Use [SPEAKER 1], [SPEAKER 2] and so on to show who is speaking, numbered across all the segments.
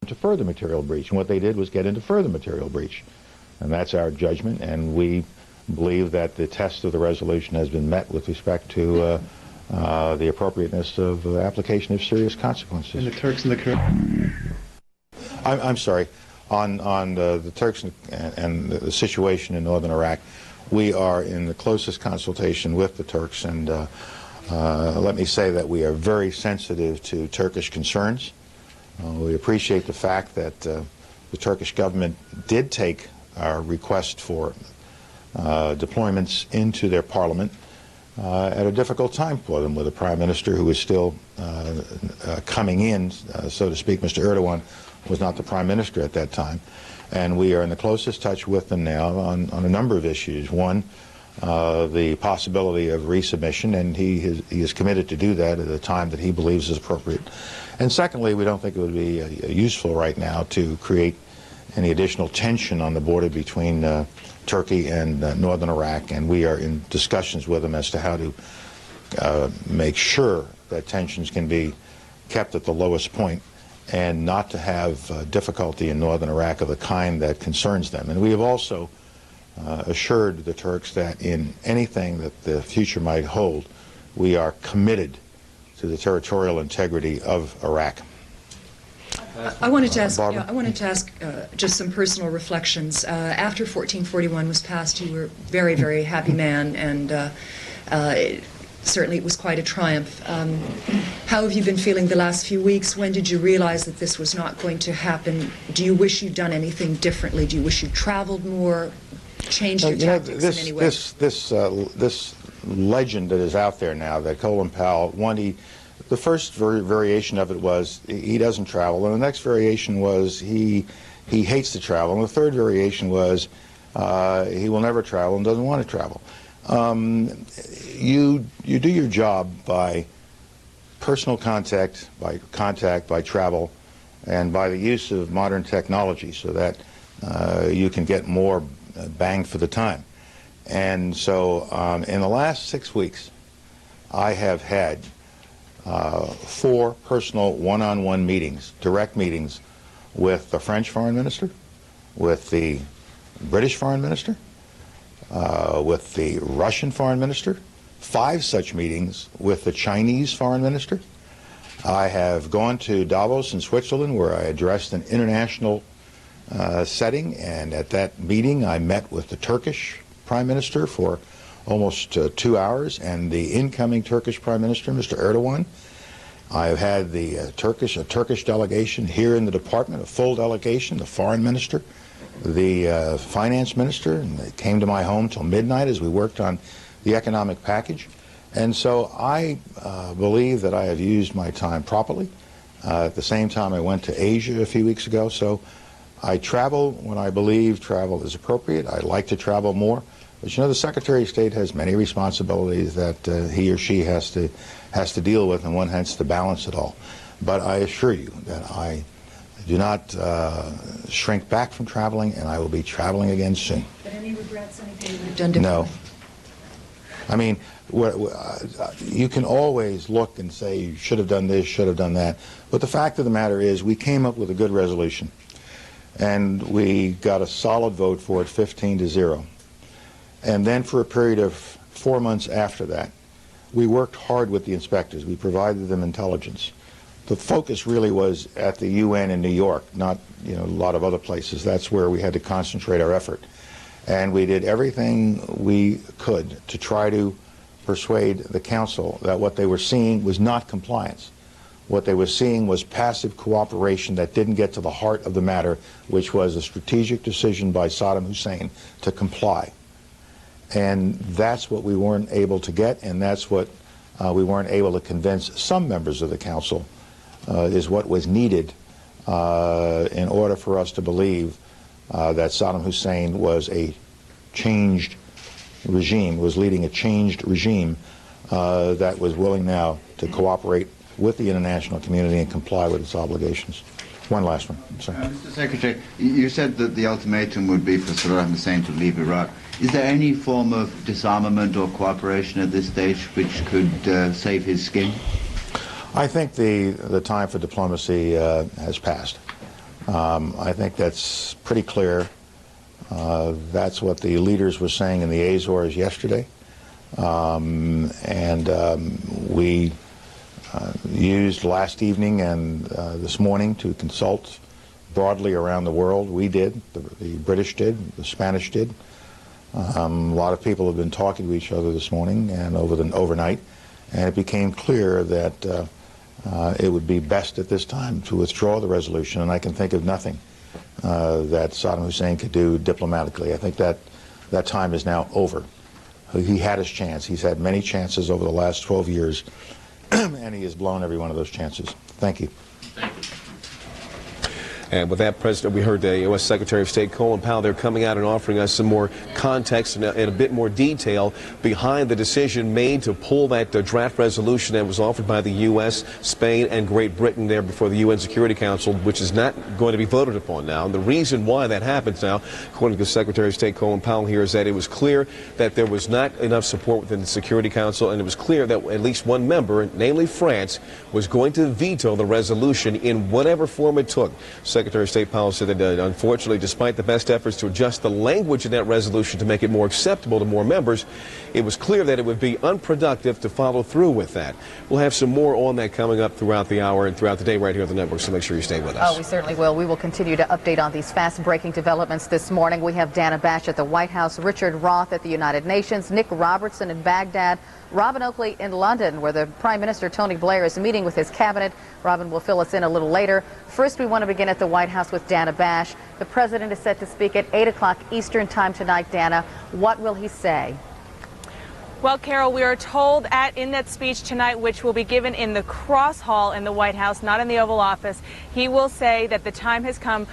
[SPEAKER 1] to further material breach. And what they did was get into further material breach. And that's our judgment, and we believe that the test of the resolution has been met with respect to the appropriateness of application of serious consequences.
[SPEAKER 2] And the Turks and the Kurds?
[SPEAKER 1] I'm sorry. On the Turks and the situation in northern Iraq, we are in the closest consultation with the Turks, and let me say that we are very sensitive to Turkish concerns. We appreciate the fact that the Turkish government did take our request for deployments into their parliament at a difficult time for them, with a prime minister who is still coming in, so to speak. Mr. Erdogan was not the prime minister at that time. And we are in the closest touch with them now on a number of issues. One, the possibility of resubmission, and he is committed to do that at a time that he believes is appropriate. And secondly, we don't think it would be useful right now to create any additional tension on the border between Turkey and northern Iraq, and we are in discussions with them as to how to make sure that tensions can be kept at the lowest point and not to have difficulty in northern Iraq of the kind that concerns them. And we have also assured the Turks that in anything that the future might hold, we are committed to the territorial integrity of Iraq.
[SPEAKER 3] I wanted to ask, just some personal reflections. After 1441 was passed, you were a very, very happy man, and certainly it was quite a triumph. How have you been feeling the last few weeks? When did you realize that this was not going to happen? Do you wish you'd done anything differently? Do you wish you'd traveled more, changed your tactics in any way?
[SPEAKER 1] This legend that is out there now that Colin Powell, the first variation of it was he doesn't travel, and the next variation was he hates to travel, and the third variation was he will never travel and doesn't want to travel. You do your job by personal contact, by travel, and by the use of modern technology so that you can get more bang for the time. And so in the last 6 weeks, I have had 4 personal one-on-one meetings, direct meetings, with the French foreign minister, with the British foreign minister, with the Russian foreign minister, 5 such meetings with the Chinese foreign minister. I have gone to Davos in Switzerland, where I addressed an international setting, and at that meeting I met with the Turkish prime minister for almost 2 hours, and the incoming Turkish prime minister, Mr. Erdogan. I've had a Turkish delegation here in the department, a full delegation, the foreign minister, the finance minister, and they came to my home till midnight as we worked on the economic package. And so I believe that I have used my time properly. At the same time, I went to Asia a few weeks ago, so I travel when I believe travel is appropriate. I like to travel more. But you know, the Secretary of State has many responsibilities that he or she has to deal with, and one has to balance it all. But I assure you that I do not shrink back from traveling, and I will be traveling again soon.
[SPEAKER 3] But any regrets, anything you would have done differently?
[SPEAKER 1] No. I mean, you can always look and say you should have done this, should have done that. But the fact of the matter is we came up with a good resolution, and we got a solid vote for it, 15-0. And then for a period of 4 months after that, we worked hard with the inspectors. We provided them intelligence. The focus really was at the UN in New York, not a lot of other places. That's where we had to concentrate our effort. And we did everything we could to try to persuade the Council that what they were seeing was not compliance. What they were seeing was passive cooperation that didn't get to the heart of the matter, which was a strategic decision by Saddam Hussein to comply. And that's what we weren't able to get, and that's what we weren't able to convince some members of the Council is what was needed in order for us to believe that Saddam Hussein was a changed regime, was leading a changed regime that was willing now to cooperate with the international community and comply with its obligations. One last one.
[SPEAKER 4] Mr. Secretary, you said that the ultimatum would be for Saddam Hussein to leave Iraq. Is there any form of disarmament or cooperation at this stage which could save his skin?
[SPEAKER 1] I think the time for diplomacy has passed. I think that's pretty clear. That's what the leaders were saying in the Azores yesterday. We used last evening and this morning to consult broadly around the world. We did, the British did, the Spanish did. A lot of people have been talking to each other this morning and overnight, and it became clear that it would be best at this time to withdraw the resolution, and I can think of nothing that Saddam Hussein could do diplomatically. I think that time is now over. He had his chance. He's had many chances over the last 12 years, and he has blown every one of those chances. Thank you.
[SPEAKER 2] Thank you. And with that, President, we heard the U.S. Secretary of State Colin Powell. They're coming out and offering us some more context and a bit more detail behind the decision made to pull that draft resolution that was offered by the U.S., Spain, and Great Britain there before the UN Security Council, which is not going to be voted upon now. And the reason why that happens now, according to the Secretary of State Colin Powell here, is that it was clear that there was not enough support within the Security Council, and it was clear that at least one member, namely France, was going to veto the resolution in whatever form it took. Secretary of State Powell said that unfortunately, despite the best efforts to adjust the language in that resolution to make it more acceptable to more members, it was clear that it would be unproductive to follow through with that. We'll have some more on that coming up throughout the hour and throughout the day right here on the network, so make sure you stay with us.
[SPEAKER 5] Oh, we certainly will. We will continue to update on these fast-breaking developments this morning. We have Dana Bash at the White House, Richard Roth at the United Nations, Nick Robertson in Baghdad, Robin Oakley in London, where the Prime Minister Tony Blair is meeting with his cabinet. Robin will fill us in a little later. First, we want to begin at the White House with Dana Bash. The president is set to speak at 8 o'clock Eastern time tonight. Dana, what will he say?
[SPEAKER 6] Well, Carol, we are told in that speech tonight, which will be given in the Cross Hall in the White House, not in the Oval Office, he will say that the time has come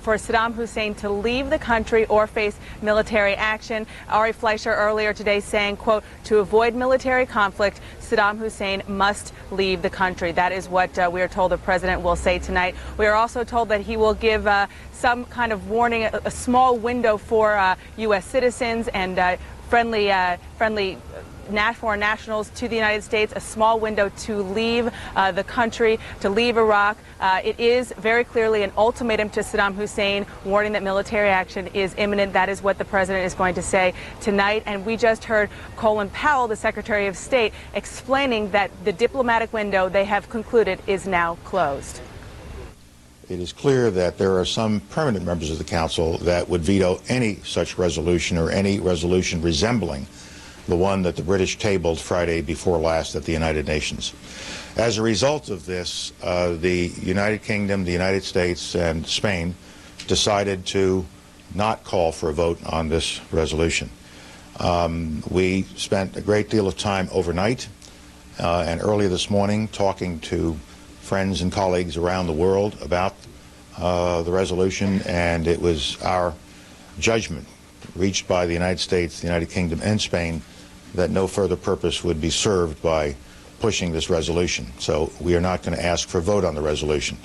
[SPEAKER 6] for Saddam Hussein to leave the country or face military action. Ari Fleischer earlier today saying, quote, to avoid military conflict, Saddam Hussein must leave the country. That is what we are told the president will say tonight. We are also told that he will give some kind of warning, a small window for U.S. citizens and friendly foreign nationals to the United States, a small window to leave the country, to leave Iraq. It is very clearly an ultimatum to Saddam Hussein, warning that military action is imminent. That is what the president is going to say tonight. And we just heard Colin Powell, the Secretary of State, explaining that the diplomatic window they have concluded is now closed.
[SPEAKER 1] It is clear that there are some permanent members of the Council that would veto any such resolution or any resolution resembling the one that the British tabled Friday before last at the United Nations. As a result of this, the United Kingdom, the United States, and Spain decided to not call for a vote on this resolution. We spent a great deal of time overnight and early this morning talking to friends and colleagues around the world about the resolution, and it was our judgment reached by the United States, the United Kingdom, and Spain that no further purpose would be served by pushing this resolution. So we are not going to ask for a vote on the resolution.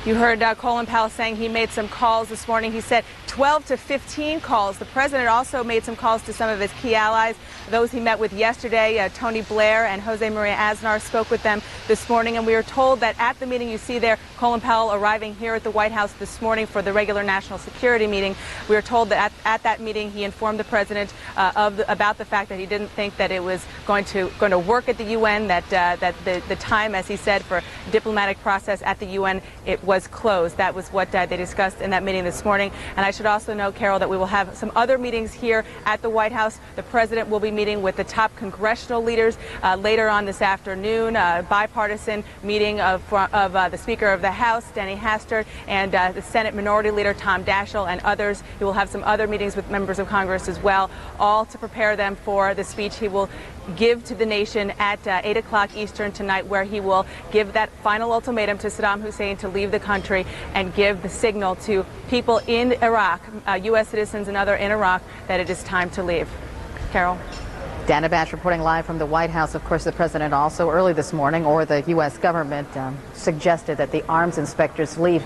[SPEAKER 6] You heard Colin Powell saying he made some calls this morning. He said 12 to 15 calls. The president also made some calls to some of his key allies, those he met with yesterday. Tony Blair and Jose Maria Aznar spoke with them this morning, and we are told that at the meeting you see there, Colin Powell arriving here at the White House this morning for the regular national security meeting. We are told that at that meeting he informed the president about the fact that he didn't think that it was going to work at the UN, that the time, as he said, for diplomatic process at the UN, it was closed. That was what they discussed in that meeting this morning. And I should also note, Carol, that we will have some other meetings here at the White House. The president will be meeting with the top congressional leaders later on this afternoon, a bipartisan meeting of the Speaker of the House, Denny Hastert, and the Senate Minority Leader, Tom Daschle, and others. He will have some other meetings with members of Congress as well, all to prepare them for the speech he will give to the nation at 8 o'clock Eastern tonight, where he will give that final ultimatum to Saddam Hussein to leave the country and give the signal to people in Iraq, U.S. citizens and other in Iraq, that it is time to leave. Carol.
[SPEAKER 5] Dana Bash reporting live from the White House. Of course, the president also early this morning, or the U.S. government, suggested that the arms inspectors leave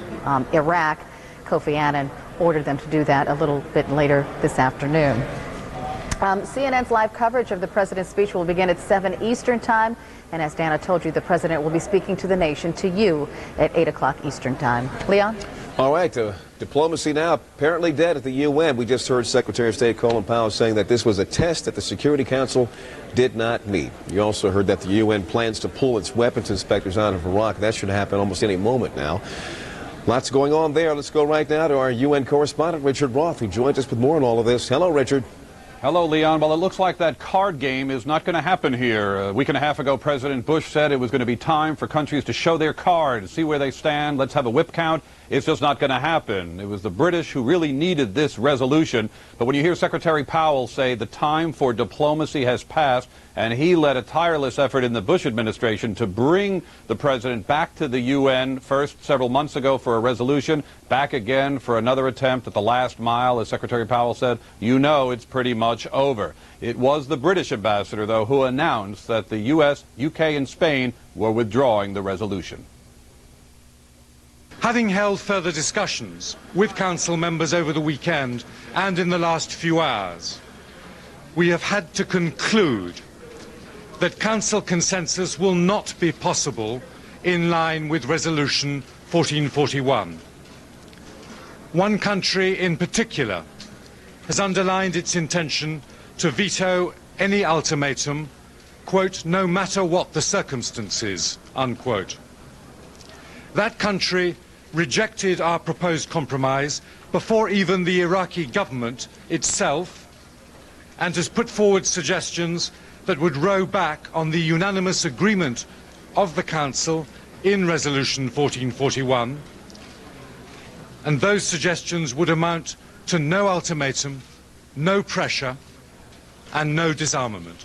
[SPEAKER 5] Iraq. Kofi Annan ordered them to do that a little bit later this afternoon. CNN's live coverage of the president's speech will begin at 7 Eastern time, And as Dana told you, the president will be speaking to the nation, to you, at 8 o'clock Eastern Time. Leon?
[SPEAKER 2] All right, diplomacy now apparently dead at the UN. We just heard Secretary of State Colin Powell saying that this was a test that the Security Council did not meet. You also heard that the UN plans to pull its weapons inspectors out of Iraq. That should happen almost any moment now. Lots going on there. Let's go right now to our UN correspondent, Richard Roth, who joins us with more on all of this. Hello, Richard.
[SPEAKER 7] Hello, Leon. Well, it looks like that card game is not going to happen here. A week and a half ago, President Bush said it was going to be time for countries to show their card, see where they stand. Let's have a whip count. It's just not going to happen. It was the British who really needed this resolution. But when you hear Secretary Powell say the time for diplomacy has passed, and he led a tireless effort in the Bush administration to bring the president back to the UN, first several months ago for a resolution, back again for another attempt at the last mile, as Secretary Powell said, you know it's pretty much over. It was the British ambassador, though, who announced that the US, UK, and Spain were withdrawing the resolution.
[SPEAKER 8] Having held further discussions with Council members over the weekend and in the last few hours, we have had to conclude that Council consensus will not be possible in line with Resolution 1441. One country in particular has underlined its intention to veto any ultimatum, quote, no matter what the circumstances, unquote. That country rejected our proposed compromise before even the Iraqi government itself, and has put forward suggestions that would row back on the unanimous agreement of the Council in Resolution 1441, and those suggestions would amount to no ultimatum, no pressure, and no disarmament.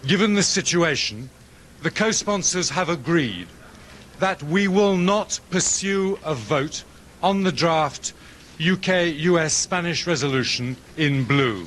[SPEAKER 8] Given this situation, the co-sponsors have agreed that we will not pursue a vote on the draft UK-US-Spanish resolution in blue.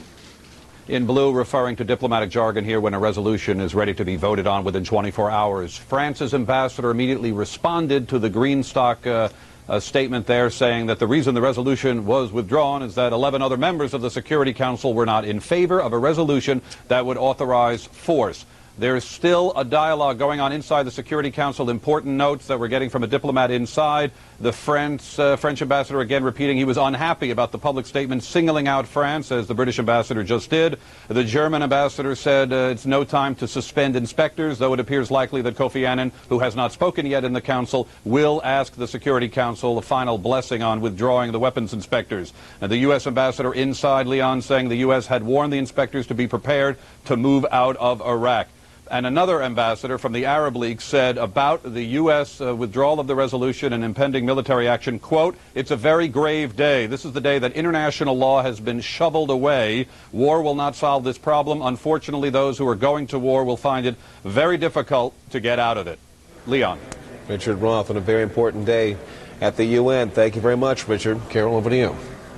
[SPEAKER 7] In blue, referring to diplomatic jargon here when a resolution is ready to be voted on within 24 hours. France's ambassador immediately responded to the Greenstock statement there, saying that the reason the resolution was withdrawn is that 11 other members of the Security Council were not in favor of a resolution that would authorize force. There's still a dialogue going on inside the Security Council. Important notes that we're getting from a diplomat inside. The French ambassador again repeating he was unhappy about the public statement singling out France, as the British ambassador just did. The German ambassador said it's no time to suspend inspectors, though it appears likely that Kofi Annan, who has not spoken yet in the Council, will ask the Security Council a final blessing on withdrawing the weapons inspectors. And the U.S. ambassador inside, Leon, saying the U.S. had warned the inspectors to be prepared to move out of Iraq. And another ambassador from the Arab League said about the U.S. Withdrawal of the resolution and impending military action, quote, it's a very grave day. This is the day that international law has been shoveled away. War will not solve this problem. Unfortunately, those who are going to war will find it very difficult to get out of it. Leon.
[SPEAKER 2] Richard Roth on a very important day at the UN. Thank you very much, Richard. Carol, over to you.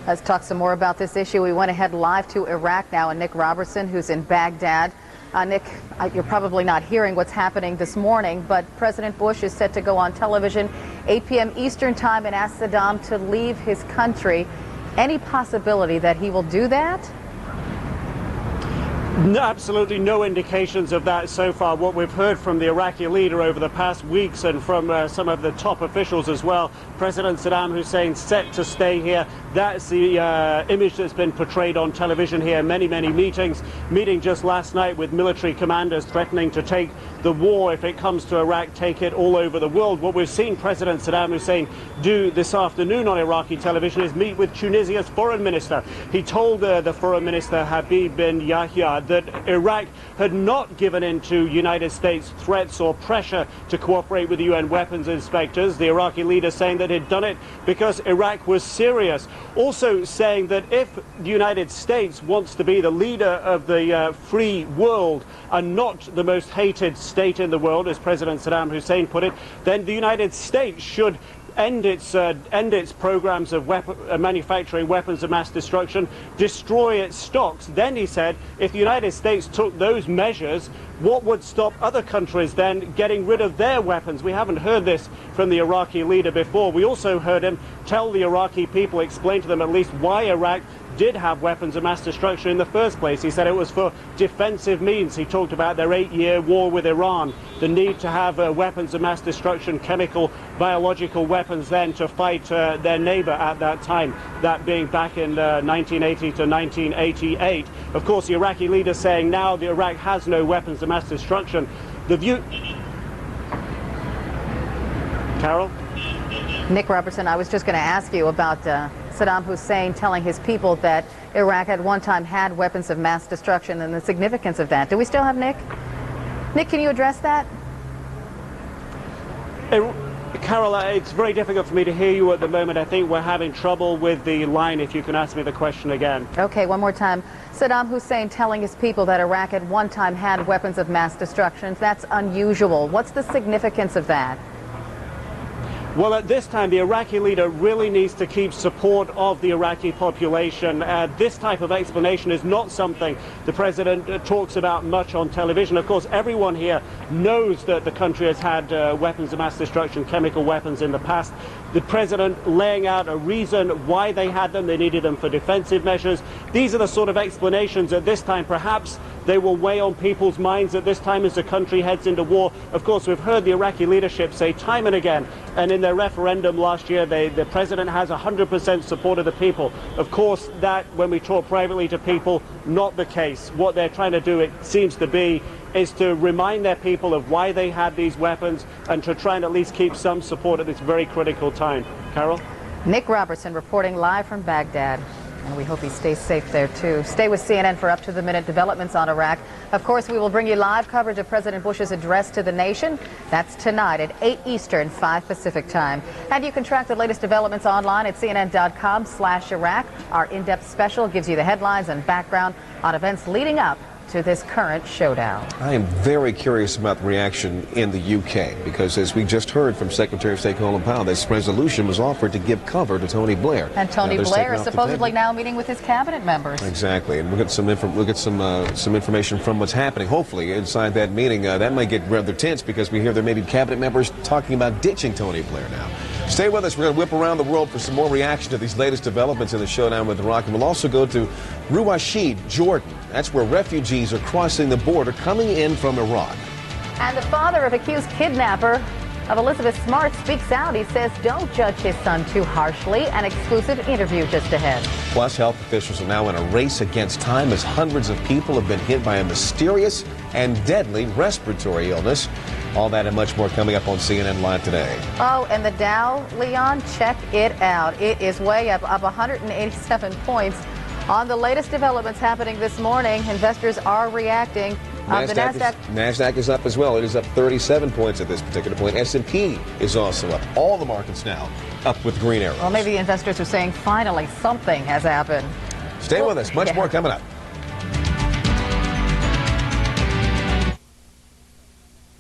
[SPEAKER 5] Let's talk some more about this issue. We went ahead live to Iraq now, and Nick Robertson, who's in Baghdad. Nick, you're probably not hearing what's happening this morning, but President Bush is set to go on television 8 p.m. Eastern Time and ask Saddam to leave his country. Any possibility that he will do that?
[SPEAKER 9] No, absolutely no indications of that so far. What we've heard from the Iraqi leader over the past weeks and from some of the top officials as well, President Saddam Hussein set to stay here. That's the image that's been portrayed on television here. Many meetings. Meeting just last night with military commanders threatening to take the war, if it comes to Iraq, take it all over the world. What we've seen President Saddam Hussein do this afternoon on Iraqi television is meet with Tunisia's foreign minister. He told the foreign minister, Habib bin Yahya, that Iraq had not given in to United States threats or pressure to cooperate with the UN weapons inspectors. The Iraqi leader saying that he'd done it because Iraq was serious. Also saying that if the United States wants to be the leader of the free world and not the most hated state in the world, as President Saddam Hussein put it, then the United States should end its programs of manufacturing weapons of mass destruction, destroy its stocks. Then he said, if the United States took those measures, what would stop other countries then getting rid of their weapons? We haven't heard this from the Iraqi leader before. We also heard him tell the Iraqi people, explain to them at least why Iraq did have weapons of mass destruction in the first place. He said it was for defensive means. He talked about their 8-year war with Iran, the need to have weapons of mass destruction, chemical, biological weapons then to fight their neighbor at that time, that being back in 1980 to 1988. Of course, the Iraqi leader saying now the Iraq has no weapons of mass destruction. The view... Carol?
[SPEAKER 5] Nick Robertson, I was just going to ask you about Saddam Hussein telling his people that Iraq at one time had weapons of mass destruction and the significance of that. Do we still have Nick? Nick, can you address that?
[SPEAKER 9] Carol, it's very difficult for me to hear you at the moment. I think we're having trouble with the line. If you can ask me the question again.
[SPEAKER 5] Okay, one more time. Saddam Hussein telling his people that Iraq at one time had weapons of mass destruction. That's unusual. What's the significance of that?
[SPEAKER 9] Well, at this time, the Iraqi leader really needs to keep support of the Iraqi population. This type of explanation is not something the president talks about much on television. Of course, everyone here knows that the country has had weapons of mass destruction, chemical weapons in the past. The president laying out a reason why they had them. They needed them for defensive measures. These are the sort of explanations at this time. Perhaps they will weigh on people's minds at this time as the country heads into war. Of course, we've heard the Iraqi leadership say time and again, and in their referendum last year, the president has 100% support of the people. Of course, that, when we talk privately to people, not the case. What they're trying to do, it seems to be, is to remind their people of why they had these weapons and to try and at least keep some support at this very critical time. Carol?
[SPEAKER 5] Nick Robertson reporting live from Baghdad. And we hope he stays safe there, too. Stay with CNN for up-to-the-minute developments on Iraq. Of course, we will bring you live coverage of President Bush's address to the nation. That's tonight at 8 Eastern, 5 Pacific time. And you can track the latest developments online at CNN.com/Iraq. Our in-depth special gives you the headlines and background on events leading up to this current showdown.
[SPEAKER 2] I am very curious about the reaction in the UK because, as we just heard from Secretary of State Colin Powell, this resolution was offered to give cover to Tony Blair.
[SPEAKER 5] And Tony Blair is supposedly now meeting with his cabinet members.
[SPEAKER 2] Exactly, and we'll get some information from what's happening. Hopefully, inside that meeting, that might get rather tense because we hear there may be cabinet members talking about ditching Tony Blair now. Stay with us. We're going to whip around the world for some more reaction to these latest developments in the showdown with Iraq. And we'll also go to Ruwashid, Jordan. That's where refugees are crossing the border coming in from Iraq.
[SPEAKER 5] And the father of accused kidnapper of Elizabeth Smart speaks out. He says don't judge his son too harshly. An exclusive interview just ahead. Plus,
[SPEAKER 2] health officials are now in a race against time as hundreds of people have been hit by a mysterious and deadly respiratory illness. All that and much more coming up on CNN Live today.
[SPEAKER 5] Oh, and the Dow, Leon, check it out. It is way up 187 points. On the latest developments happening this morning, investors are reacting.
[SPEAKER 2] NASDAQ is up as well. It is up 37 points at this particular point. S&P is also up. All the markets now up with green arrows.
[SPEAKER 5] Well, maybe the investors are saying finally something has happened.
[SPEAKER 2] Stay with us. Much more coming up.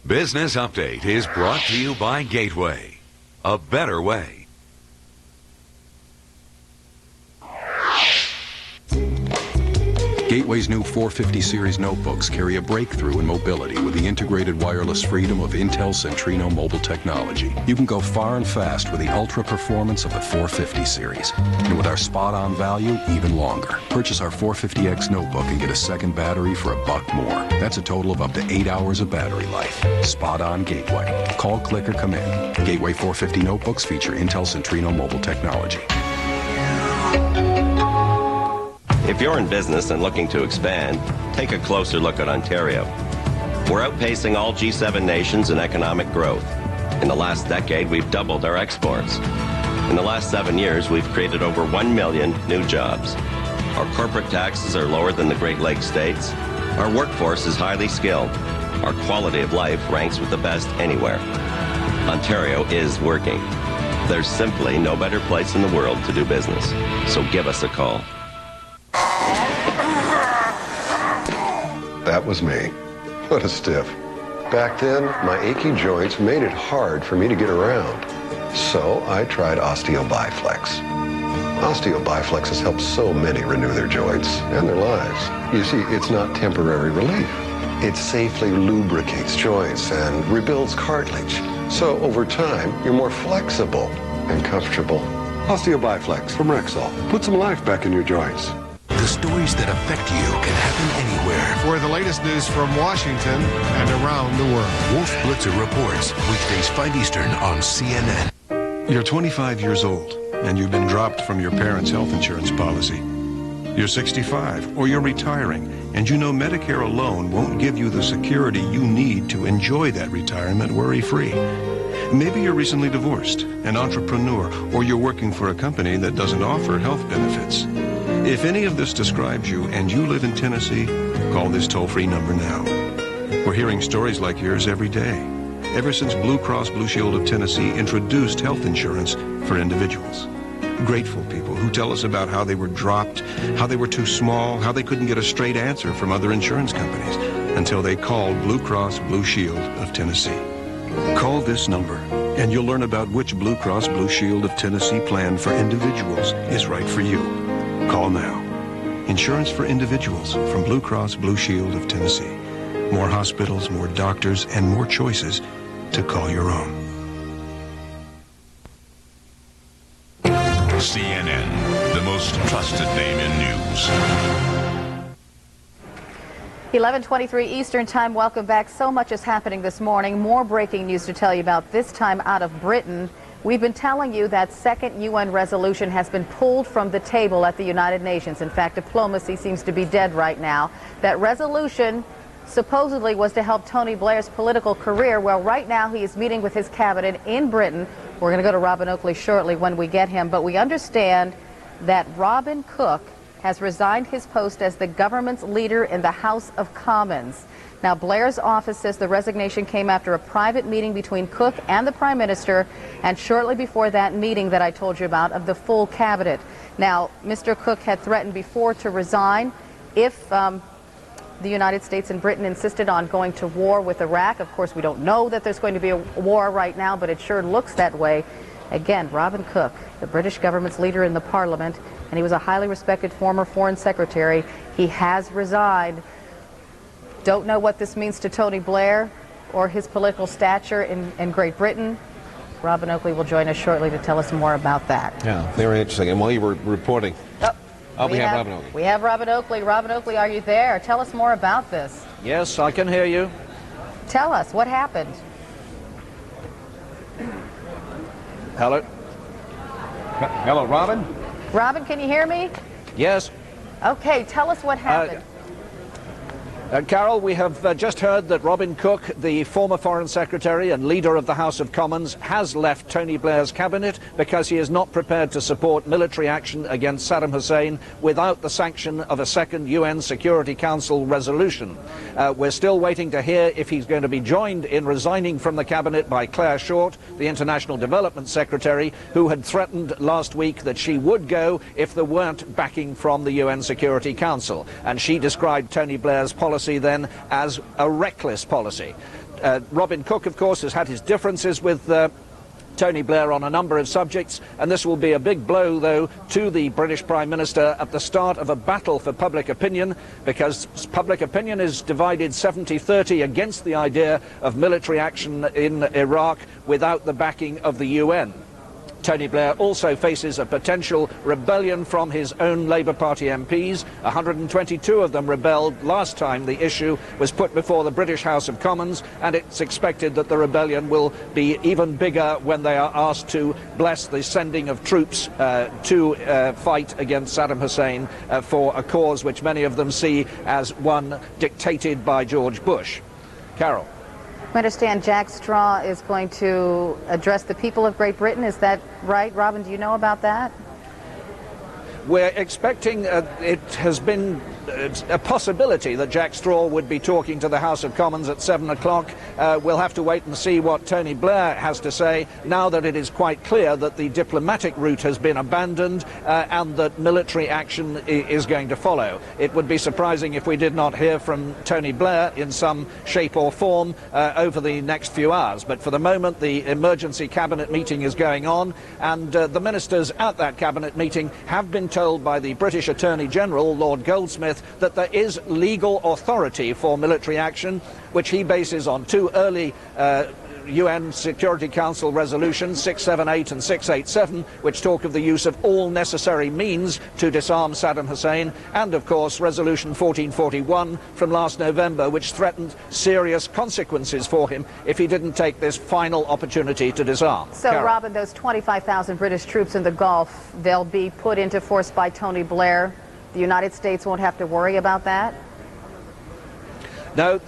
[SPEAKER 10] Business Update is brought to you by Gateway, a better way. Gateway's new 450 series notebooks carry a breakthrough in mobility with the integrated wireless freedom of Intel Centrino mobile technology. You can go far and fast with the ultra performance of the 450 series. And with our spot-on value, even longer. Purchase our 450X notebook and get a second battery for $1 more. That's a total of up to 8 hours of battery life. Spot-on Gateway. Call, click, or come in. Gateway 450 notebooks feature Intel Centrino mobile technology.
[SPEAKER 11] If you're in business and looking to expand, take a closer look at Ontario. We're outpacing all G7 nations in economic growth. In the last decade, we've doubled our exports. In the last 7 years, we've created over 1 million new jobs. Our corporate taxes are lower than the Great Lakes states. Our workforce is highly skilled. Our quality of life ranks with the best anywhere. Ontario is working. There's simply no better place in the world to do business. So give us a call.
[SPEAKER 12] That was me. What a stiff. Back then, my achy joints made it hard for me to get around. So I tried OsteoBiflex. OsteoBiflex has helped so many renew their joints and their lives. You see, it's not temporary relief. It safely lubricates joints and rebuilds cartilage. So over time, you're more flexible and comfortable. OsteoBiflex from Rexall. Put some life back in your joints.
[SPEAKER 10] The stories that affect you can happen anywhere.
[SPEAKER 13] For the latest news from Washington and around the world.
[SPEAKER 10] Wolf Blitzer reports, weekdays 5 Eastern on CNN.
[SPEAKER 12] You're 25 years old, and you've been dropped from your parents' health insurance policy. You're 65, or you're retiring, and you know Medicare alone won't give you the security you need to enjoy that retirement worry-free. Maybe you're recently divorced, an entrepreneur, or you're working for a company that doesn't offer health benefits. If any of this describes you and you live in Tennessee, call this toll-free number now. We're hearing stories like yours every day, ever since Blue Cross Blue Shield of Tennessee introduced health insurance for individuals. Grateful people who tell us about how they were dropped, how they were too small, how they couldn't get a straight answer from other insurance companies until they called Blue Cross Blue Shield of Tennessee. Call this number and you'll learn about which Blue Cross Blue Shield of Tennessee plan for individuals is right for you. Call now. Insurance for individuals from Blue Cross Blue Shield of Tennessee. More hospitals, more doctors, and more choices to call your own.
[SPEAKER 14] CNN, the most trusted name in news.
[SPEAKER 5] 11:23 Eastern Time. Welcome back. So much is happening this morning. More breaking news to tell you about, this time out of Britain. We've been telling you that second UN resolution has been pulled from the table at the United Nations. In fact, diplomacy seems to be dead right now. That resolution supposedly was to help Tony Blair's political career. Well, right now he is meeting with his cabinet in Britain. We're going to go to Robin Oakley shortly when we get him. But we understand that Robin Cook has resigned his post as the government's leader in the House of Commons. Now, Blair's office says the resignation came after a private meeting between Cook and the Prime Minister, and shortly before that meeting that I told you about of the full cabinet. Now, Mr. Cook had threatened before to resign if the United States and Britain insisted on going to war with Iraq. Of course, we don't know that there's going to be a war right now, but it sure looks that way. Again, Robin Cook, the British government's leader in the Parliament, and he was a highly respected former Foreign Secretary. He has resigned. Don't know what this means to Tony Blair or his political stature in Great Britain. Robin Oakley will join us shortly to tell us more about that.
[SPEAKER 2] Yeah, very interesting. And while you were reporting, we have Robin Oakley.
[SPEAKER 5] We have Robin Oakley. Robin Oakley, are you there? Tell us more about this.
[SPEAKER 15] Yes, I can hear you.
[SPEAKER 5] Tell us, what happened?
[SPEAKER 15] Hello?
[SPEAKER 2] Hello, Robin?
[SPEAKER 5] Robin, can you hear me?
[SPEAKER 15] Yes.
[SPEAKER 5] Okay, tell us what happened.
[SPEAKER 15] Carol, we have just heard that Robin Cook, the former Foreign Secretary and leader of the House of Commons, has left Tony Blair's cabinet because he is not prepared to support military action against Saddam Hussein without the sanction of a second UN Security Council resolution. We're still waiting to hear if he's going to be joined in resigning from the cabinet by Claire Short, the International Development Secretary, who had threatened last week that she would go if there weren't backing from the UN Security Council. And she described Tony Blair's policy then as a reckless policy. Robin Cook, of course, has had his differences with Tony Blair on a number of subjects, and this will be a big blow, though, to the British Prime Minister at the start of a battle for public opinion, because public opinion is divided 70-30 against the idea of military action in Iraq without the backing of the UN. Tony Blair also faces a potential rebellion from his own Labour Party MPs. 122 of them rebelled last time the issue was put before the British House of Commons, and it's expected that the rebellion will be even bigger when they are asked to bless the sending of troops to fight against Saddam Hussein for a cause which many of them see as one dictated by George Bush. Carol.
[SPEAKER 5] I understand Jack Straw is going to address the people of Great Britain. Is that right? Robin, do you know about that?
[SPEAKER 15] We're expecting, it has been a possibility that Jack Straw would be talking to the House of Commons at 7 o'clock. We'll have to wait and see what Tony Blair has to say now that it is quite clear that the diplomatic route has been abandoned and that military action is going to follow. It would be surprising if we did not hear from Tony Blair in some shape or form over the next few hours. But for the moment, the emergency cabinet meeting is going on, and the ministers at that cabinet meeting have been told by the British Attorney General, Lord Goldsmith, that there is legal authority for military action, which he bases on two early UN Security Council resolutions 678 and 687, which talk of the use of all necessary means to disarm Saddam Hussein, and of course Resolution 1441 from last November, which threatened serious consequences for him if he didn't take this final opportunity to disarm.
[SPEAKER 5] So,
[SPEAKER 15] Carol.
[SPEAKER 5] Robin, those 25,000 British troops in the Gulf, they'll be put into force by Tony Blair. The United States won't have to worry about that?
[SPEAKER 15] No,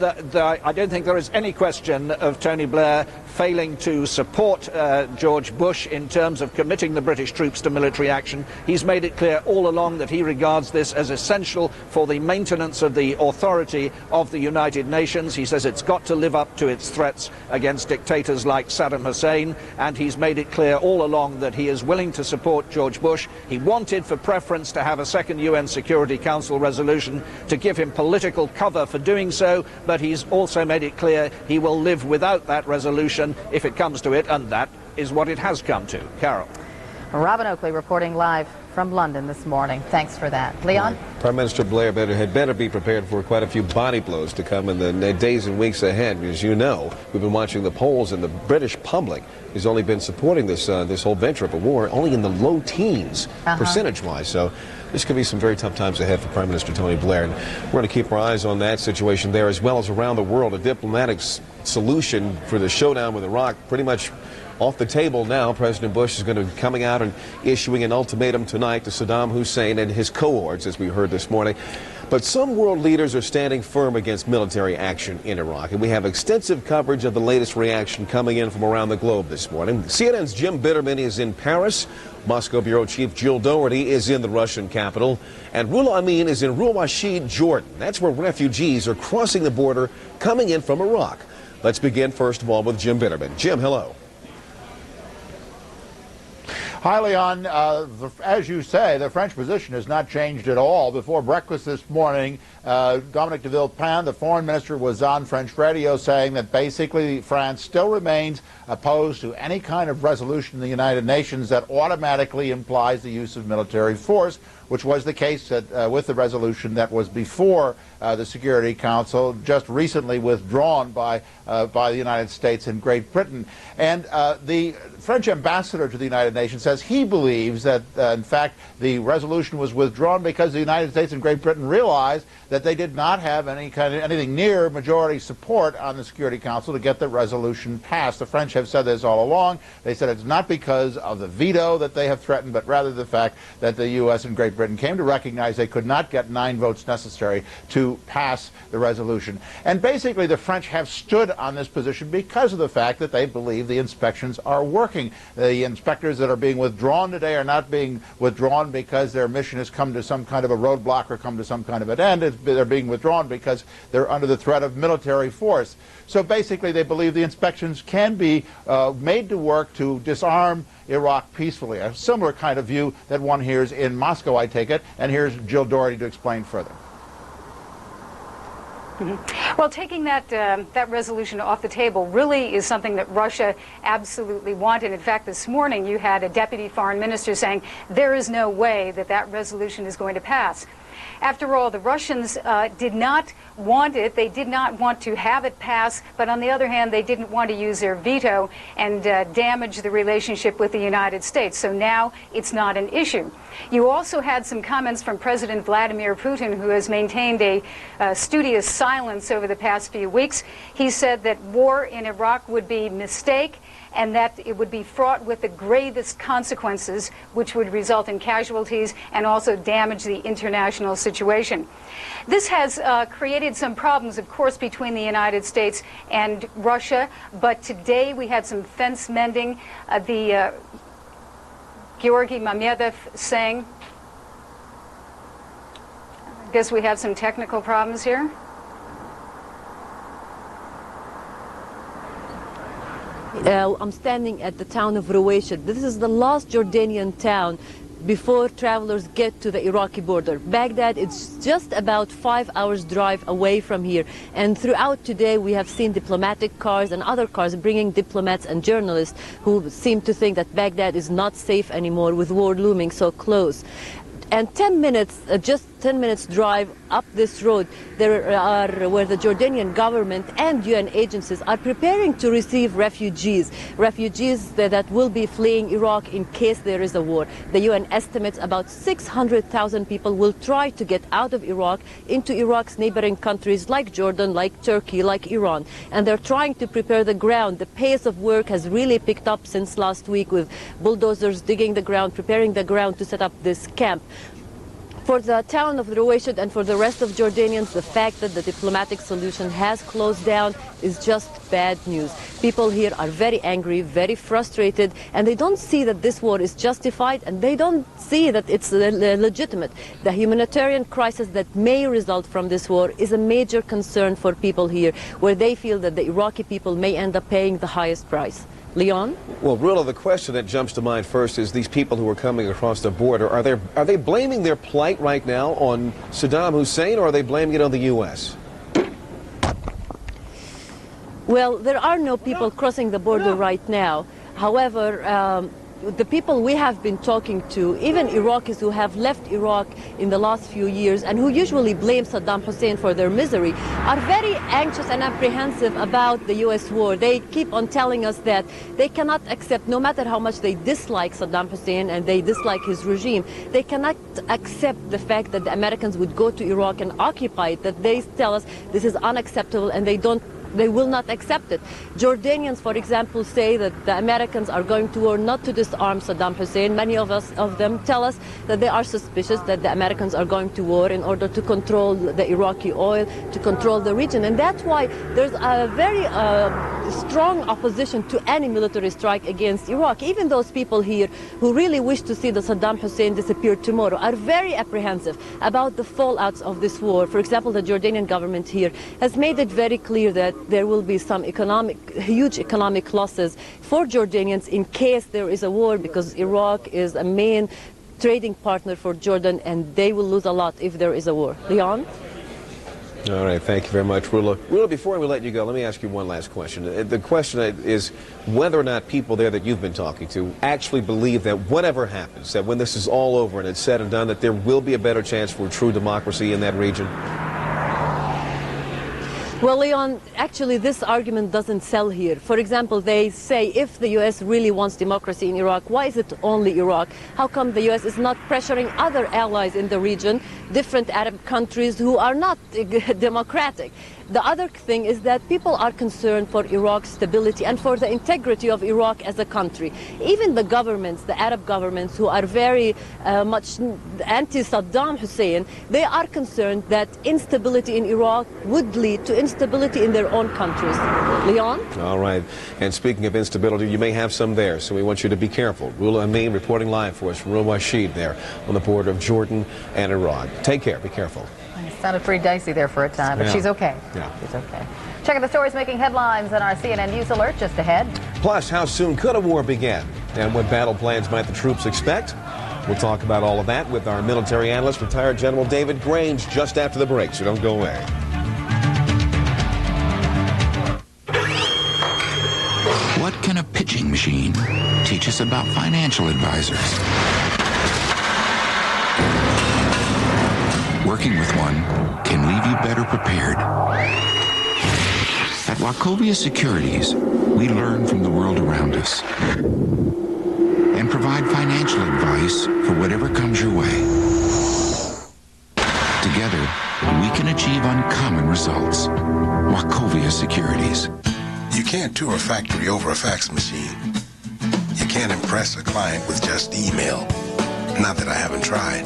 [SPEAKER 15] I don't think there is any question of Tony Blair failing to support George Bush in terms of committing the British troops to military action. He's made it clear all along that he regards this as essential for the maintenance of the authority of the United Nations. He says it's got to live up to its threats against dictators like Saddam Hussein, and he's made it clear all along that he is willing to support George Bush. He wanted for preference to have a second UN Security Council resolution to give him political cover for doing so, but he's also made it clear he will live without that resolution if it comes to it, and that is what it has come to. Carol.
[SPEAKER 5] Robin Oakley reporting live from London this morning. Thanks for that. Leon?
[SPEAKER 2] Prime Minister Blair had better be prepared for quite a few body blows to come in the days and weeks ahead. As you know, we've been watching the polls, and the British public has only been supporting this whole venture of a war only in the low teens, percentage-wise. So this could be some very tough times ahead for Prime Minister Tony Blair. And we're going to keep our eyes on that situation there as well as around the world. A diplomatic solution for the showdown with Iraq pretty much off the table now. President Bush is going to be coming out and issuing an ultimatum tonight to Saddam Hussein and his cohorts, as we heard this morning. But some world leaders are standing firm against military action in Iraq, and we have extensive coverage of the latest reaction coming in from around the globe this morning. CNN's Jim Bitterman is in Paris. Moscow Bureau Chief Jill Doherty is in the Russian capital, and Rula Amin is in Ruwashid, Jordan. That's where refugees are crossing the border coming in from Iraq. Let's begin first of all with Jim Bitterman. Jim, hello.
[SPEAKER 16] Hi, Leon. As you say, the French position has not changed at all. Before breakfast this morning, Dominique de Villepin, the foreign minister, was on French radio saying that basically France still remains opposed to any kind of resolution in the United Nations that automatically implies the use of military force, which was the case with the resolution that was before the Security Council, just recently withdrawn by the United States and Great Britain. And the French ambassador to the United Nations says he believes that, in fact, the resolution was withdrawn because the United States and Great Britain realized that they did not have anything near majority support on the Security Council to get the resolution passed. The French have said this all along. They said it's not because of the veto that they have threatened, but rather the fact that the U.S. and Great Britain came to recognize they could not get 9 votes necessary to pass the resolution. And basically the French have stood on this position because of the fact that they believe the inspections are working. The inspectors that are being withdrawn today are not being withdrawn because their mission has come to some kind of a roadblock or come to some kind of an end. They're being withdrawn because they're under the threat of military force. So basically they believe the inspections can be made to work to disarm Iraq peacefully. A similar kind of view that one hears in Moscow, I take it. And here's Jill Doherty to explain further.
[SPEAKER 17] Well, taking that resolution off the table really is something that Russia absolutely wanted. In fact, this morning you had a deputy foreign minister saying there is no way that that resolution is going to pass. After all, the Russians did not want it. They did not want to have it pass, but on the other hand, they didn't want to use their veto and damage the relationship with the United States. So now it's not an issue. You also had some comments from President Vladimir Putin, who has maintained a studious silence over the past few weeks. He said that war in Iraq would be a mistake, and that it would be fraught with the gravest consequences, which would result in casualties and also damage the international situation. This has created some problems, of course, between the United States and Russia, but today we had some fence mending. Georgy Mamedov saying, I guess we have some technical problems here.
[SPEAKER 18] I'm standing at the town of Ruwashid. This is the last Jordanian town before travelers get to the Iraqi border. Baghdad is just about 5 hours drive away from here. And throughout today we have seen diplomatic cars and other cars bringing diplomats and journalists who seem to think that Baghdad is not safe anymore with war looming so close. And 10 minutes, just 10 minutes drive up this road, there are where the Jordanian government and UN agencies are preparing to receive refugees that will be fleeing Iraq in case there is a war. The UN estimates about 600,000 people will try to get out of Iraq into Iraq's neighboring countries like Jordan, like Turkey, like Iran. And they're trying to prepare the ground. The pace of work has really picked up since last week, with bulldozers digging the ground, preparing the ground to set up this camp. For the town of Ruwaishid and for the rest of Jordanians, the fact that the diplomatic solution has closed down is just bad news. People here are very angry, very frustrated, and they don't see that this war is justified, and they don't see that it's legitimate. The humanitarian crisis that may result from this war is a major concern for people here, where they feel that the Iraqi people may end up paying the highest price. Leon?
[SPEAKER 2] Well, Rula, the question that jumps to mind first is these people who are coming across the border, are they blaming their plight right now on Saddam Hussein, or are they blaming it on the U.S.?
[SPEAKER 18] Well, there are no people crossing the border right now. However, the people we have been talking to, even Iraqis who have left Iraq in the last few years and who usually blame Saddam Hussein for their misery, are very anxious and apprehensive about the U.S. war. They keep on telling us that they cannot accept, no matter how much they dislike Saddam Hussein and they dislike his regime, they cannot accept the fact that the Americans would go to Iraq and occupy it, that they tell us this is unacceptable and they will not accept it. Jordanians, for example, say that the Americans are going to war not to disarm Saddam Hussein. Many of them tell us that they are suspicious that the Americans are going to war in order to control the Iraqi oil, to control the region. And that's why there's a very strong opposition to any military strike against Iraq. Even those people here who really wish to see the Saddam Hussein disappear tomorrow are very apprehensive about the fallouts of this war. For example, the Jordanian government here has made it very clear that there will be some huge economic losses for Jordanians in case there is a war, because Iraq is a main trading partner for Jordan and they will lose a lot if there is a war. Leon?
[SPEAKER 2] All right, thank you very much, Rula. Rula, before we let you go, let me ask you one last question. The question is whether or not people there that you've been talking to actually believe that whatever happens, that when this is all over and it's said and done, that there will be a better chance for true democracy in that region?
[SPEAKER 18] Well, Leon, actually this argument doesn't sell here. For example, they say if the U.S. really wants democracy in Iraq, why is it only Iraq? How come the U.S. is not pressuring other allies in the region, different Arab countries who are not democratic? The other thing is that people are concerned for Iraq's stability and for the integrity of Iraq as a country. Even the governments, the Arab governments who are very much anti-Saddam Hussein, they are concerned that instability in Iraq would lead to instability in their own countries. Leon?
[SPEAKER 2] All right. And speaking of instability, you may have some there, so we want you to be careful. Rula Amin reporting live for us from Ruwaishid there on the border of Jordan and Iraq. Take care. Be careful.
[SPEAKER 5] It sounded pretty dicey there for a time, but she's okay.
[SPEAKER 2] Yeah.
[SPEAKER 5] She's okay. Check out the stories making headlines on our CNN News Alert just ahead.
[SPEAKER 2] Plus, how soon could a war begin? And what battle plans might the troops expect? We'll talk about all of that with our military analyst, retired General David Grange, just after the break, so don't go away.
[SPEAKER 19] What can a pitching machine teach us about financial advisors? Working with one can leave you better prepared. At Wachovia Securities, we learn from the world around us and provide financial advice for whatever comes your way. Together, we can achieve uncommon results. Wachovia Securities.
[SPEAKER 20] You can't tour a factory over a fax machine. You can't impress a client with just email. Not that I haven't tried.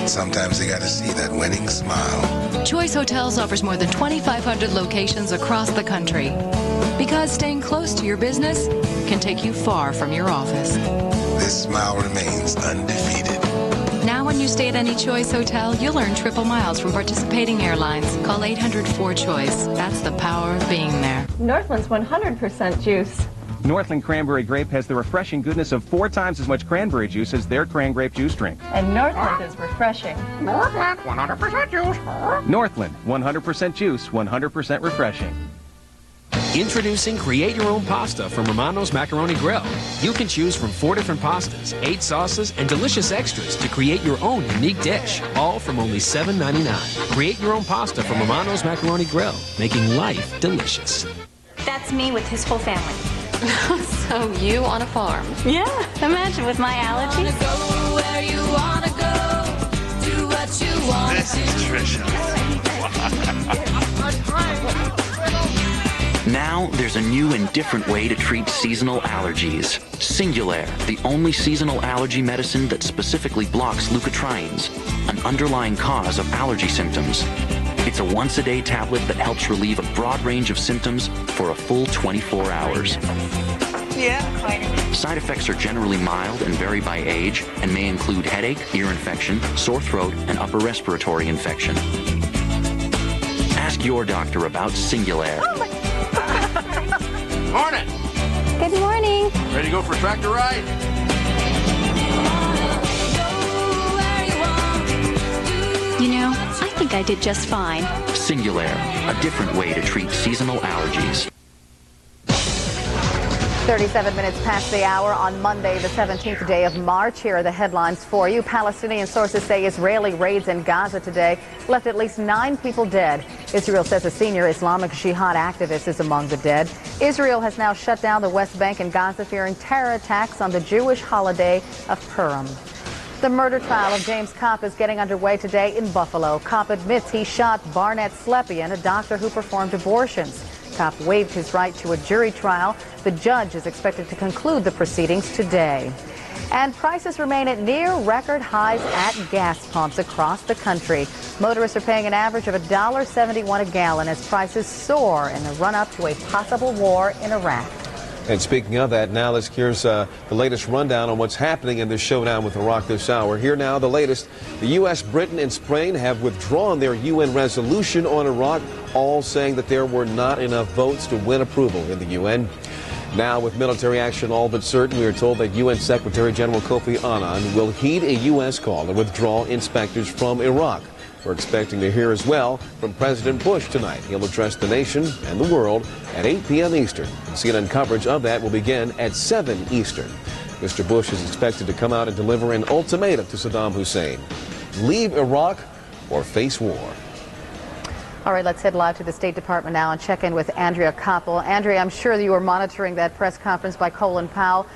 [SPEAKER 20] Sometimes they gotta see that winning smile.
[SPEAKER 21] Choice Hotels offers more than 2,500 locations across the country. Because staying close to your business can take you far from your office.
[SPEAKER 20] This smile remains undefeated.
[SPEAKER 21] Now when you stay at any Choice Hotel, you'll earn triple miles from participating airlines. Call 800-4CHOICE. That's the power of being there.
[SPEAKER 22] Northland's 100% juice.
[SPEAKER 23] Northland Cranberry Grape has the refreshing goodness of 4 times as much cranberry juice as their cran grape juice drink.
[SPEAKER 22] And Northland is refreshing.
[SPEAKER 23] Northland 100% juice. Northland 100% juice, 100% refreshing.
[SPEAKER 1] Introducing Create Your Own Pasta from Romano's Macaroni Grill. You can choose from 4 different pastas, 8 sauces, and delicious extras to create your own unique dish, all from only $7.99. Create your own pasta from Romano's Macaroni Grill, making life delicious.
[SPEAKER 3] That's me with his whole family.
[SPEAKER 22] So you on a farm?
[SPEAKER 3] Yeah, imagine with my allergies.
[SPEAKER 22] Go where you wanna go, do what you want.
[SPEAKER 4] This is Trisha.
[SPEAKER 24] Now, there's a new and different way to treat seasonal allergies. Singulair, the only seasonal allergy medicine that specifically blocks leukotrienes, an underlying cause of allergy symptoms. It's a once-a-day tablet that helps relieve a broad range of symptoms for a full 24 hours.
[SPEAKER 3] Yeah.
[SPEAKER 24] Side effects are generally mild and vary by age and may include headache, ear infection, sore throat, and upper respiratory infection. Ask your doctor about Singulair.
[SPEAKER 16] Morning.
[SPEAKER 3] Good morning.
[SPEAKER 16] Ready to go for a tractor ride?
[SPEAKER 3] You know, I think I did just fine.
[SPEAKER 24] Singulair, a different way to treat seasonal allergies.
[SPEAKER 5] 37 minutes past the hour on Monday, the 17th day of March. Here are the headlines for you. Palestinian sources say Israeli raids in Gaza today left at least 9 people dead. Israel says a senior Islamic Jihad activist is among the dead. Israel has now shut down the West Bank and Gaza, fearing terror attacks on the Jewish holiday of Purim. The murder trial of James Kopp is getting underway today in Buffalo. Kopp admits he shot Barnett Slepian, a doctor who performed abortions. Kopp waived his right to a jury trial. The judge is expected to conclude the proceedings today. And prices remain at near record highs at gas pumps across the country. Motorists are paying an average of $1.71 a gallon as prices soar in the run-up to a possible war in Iraq.
[SPEAKER 2] And speaking of that, now here's the latest rundown on what's happening in this showdown with Iraq this hour. Here now, the latest. The U.S., Britain, and Spain have withdrawn their UN resolution on Iraq, all saying that there were not enough votes to win approval in the UN. Now, with military action all but certain, we are told that UN Secretary General Kofi Annan will heed a U.S. call to withdraw inspectors from Iraq. We're expecting to hear as well from President Bush tonight. He'll address the nation and the world at 8 p.m. Eastern. CNN coverage of that will begin at 7 Eastern. Mr. Bush is expected to come out and deliver an ultimatum to Saddam Hussein. Leave Iraq or face war.
[SPEAKER 5] All right, let's head live to the State Department now and check in with Andrea Koppel. Andrea, I'm sure that you were monitoring that press conference by Colin Powell.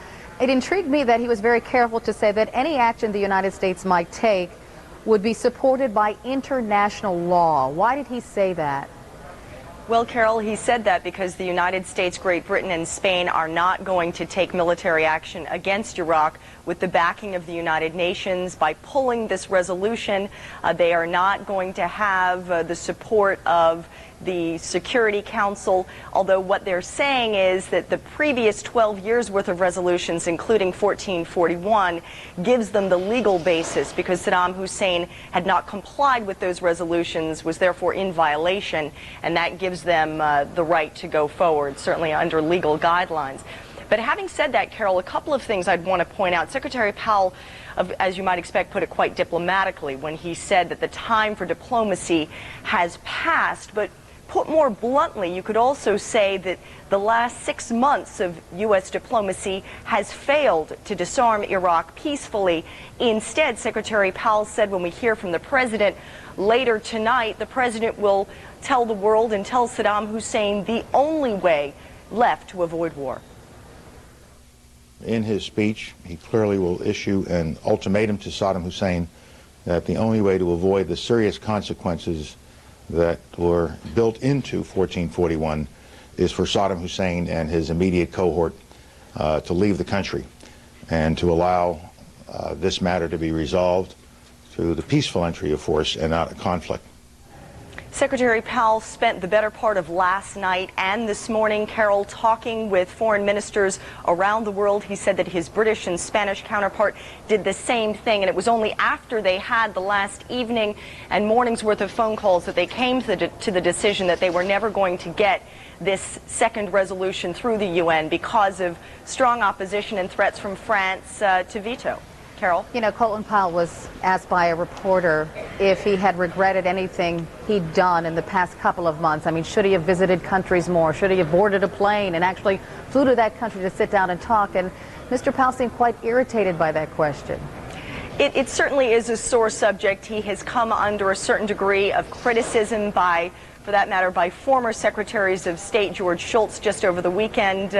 [SPEAKER 5] It intrigued me that he was very careful to say that any action the United States might take would be supported by international law. Why did he say that?
[SPEAKER 25] Well, Carol, he said that because the United States, Great Britain, and Spain are not going to take military action against Iraq with the backing of the United Nations. By pulling this resolution, they are not going to have the support of the Security Council, although what they're saying is that the previous 12 years worth of resolutions, including 1441, gives them the legal basis because Saddam Hussein had not complied with those resolutions, was therefore in violation, and that gives them the right to go forward, certainly under legal guidelines. But having said that, Carol, a couple of things I'd want to point out. Secretary Powell, as you might expect, put it quite diplomatically when he said that the time for diplomacy has passed, but put more bluntly, you could also say that the last 6 months of U.S. diplomacy has failed to disarm Iraq peacefully. Instead, Secretary Powell said when we hear from the president later tonight, the president will tell the world and tell Saddam Hussein the only way left to avoid war.
[SPEAKER 26] In his speech, he clearly will issue an ultimatum to Saddam Hussein that the only way to avoid the serious consequences that were built into 1441 is for Saddam Hussein and his immediate cohort to leave the country and to allow this matter to be resolved through the peaceful entry of force and not a conflict.
[SPEAKER 25] Secretary Powell spent the better part of last night and this morning, Carol, talking with foreign ministers around the world. He said that his British and Spanish counterpart did the same thing, and it was only after they had the last evening and morning's worth of phone calls that they came to the decision that they were never going to get this second resolution through the UN because of strong opposition and threats from France to veto. Carol?
[SPEAKER 5] You know, Colin Powell was asked by a reporter if he had regretted anything he'd done in the past couple of months. I mean, should he have visited countries more? Should he have boarded a plane and actually flew to that country to sit down and talk? And Mr. Powell seemed quite irritated by that question.
[SPEAKER 25] It certainly is a sore subject. He has come under a certain degree of criticism by, for that matter, by former Secretaries of State. George Shultz just over the weekend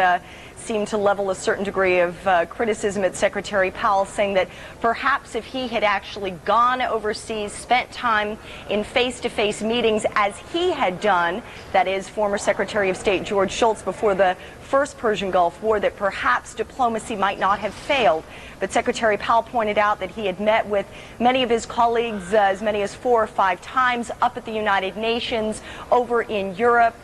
[SPEAKER 25] seemed to level a certain degree of criticism at Secretary Powell, saying that perhaps if he had actually gone overseas, spent time in face-to-face meetings as he had done, that is, former Secretary of State George Shultz before the first Persian Gulf War, that perhaps diplomacy might not have failed. But Secretary Powell pointed out that he had met with many of his colleagues as many as 4 or 5 times up at the United Nations, over in Europe,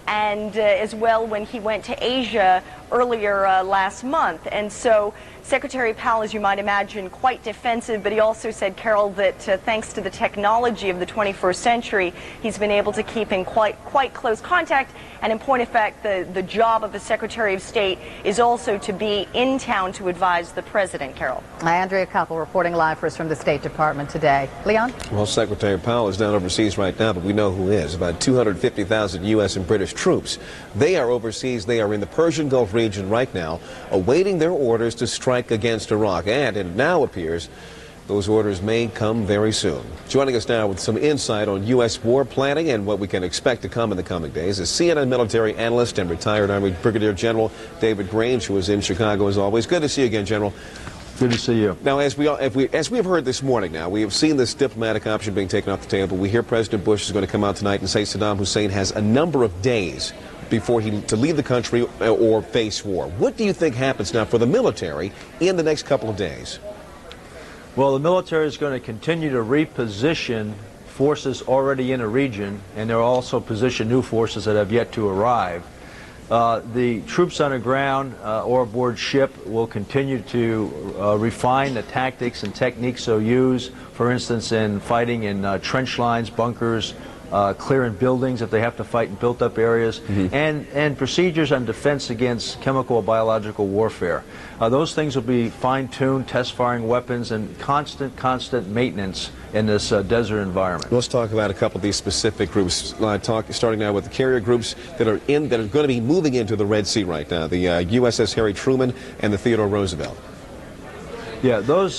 [SPEAKER 25] and as well when he went to Asia earlier last month. And so Secretary Powell, as you might imagine, quite defensive, but he also said, Carol, that thanks to the technology of the 21st century, he's been able to keep in quite close contact. And in point of fact, the job of the Secretary of State is also to be in town to advise the President, Carol.
[SPEAKER 5] Andrea Koppel reporting live for us from the State Department today. Leon?
[SPEAKER 2] Well, Secretary Powell is down overseas right now, but we know who is. About 250,000 U.S. and British troops. They are overseas. They are in the Persian Gulf region right now, awaiting their orders to strike against Iraq. And it now appears those orders may come very soon. Joining us now with some insight on U.S. war planning and what we can expect to come in the coming days is CNN military analyst and retired Army Brigadier General David Grange, who is in Chicago as always. Good to see you again, General.
[SPEAKER 4] Good to see you.
[SPEAKER 2] Now, as we have heard this morning, now we have seen this diplomatic option being taken off the table. We hear President Bush is going to come out tonight and say Saddam Hussein has a number of days before to leave the country or face war. What do you think happens now for the military in the next couple of days?
[SPEAKER 4] Well, the military is going to continue to reposition forces already in a region, and they'll also position new forces that have yet to arrive. The troops on the ground or aboard ship will continue to refine the tactics and techniques they'll use, for instance, in fighting in trench lines, bunkers, clearing buildings if they have to fight in built-up areas, and procedures on defense against chemical or biological warfare. Those things will be fine-tuned, test-firing weapons, and constant maintenance in this desert environment.
[SPEAKER 2] Let's talk about a couple of these specific groups. Starting now with the carrier groups that are going to be moving into the Red Sea right now, the USS Harry Truman and the Theodore Roosevelt.
[SPEAKER 4] Yeah, those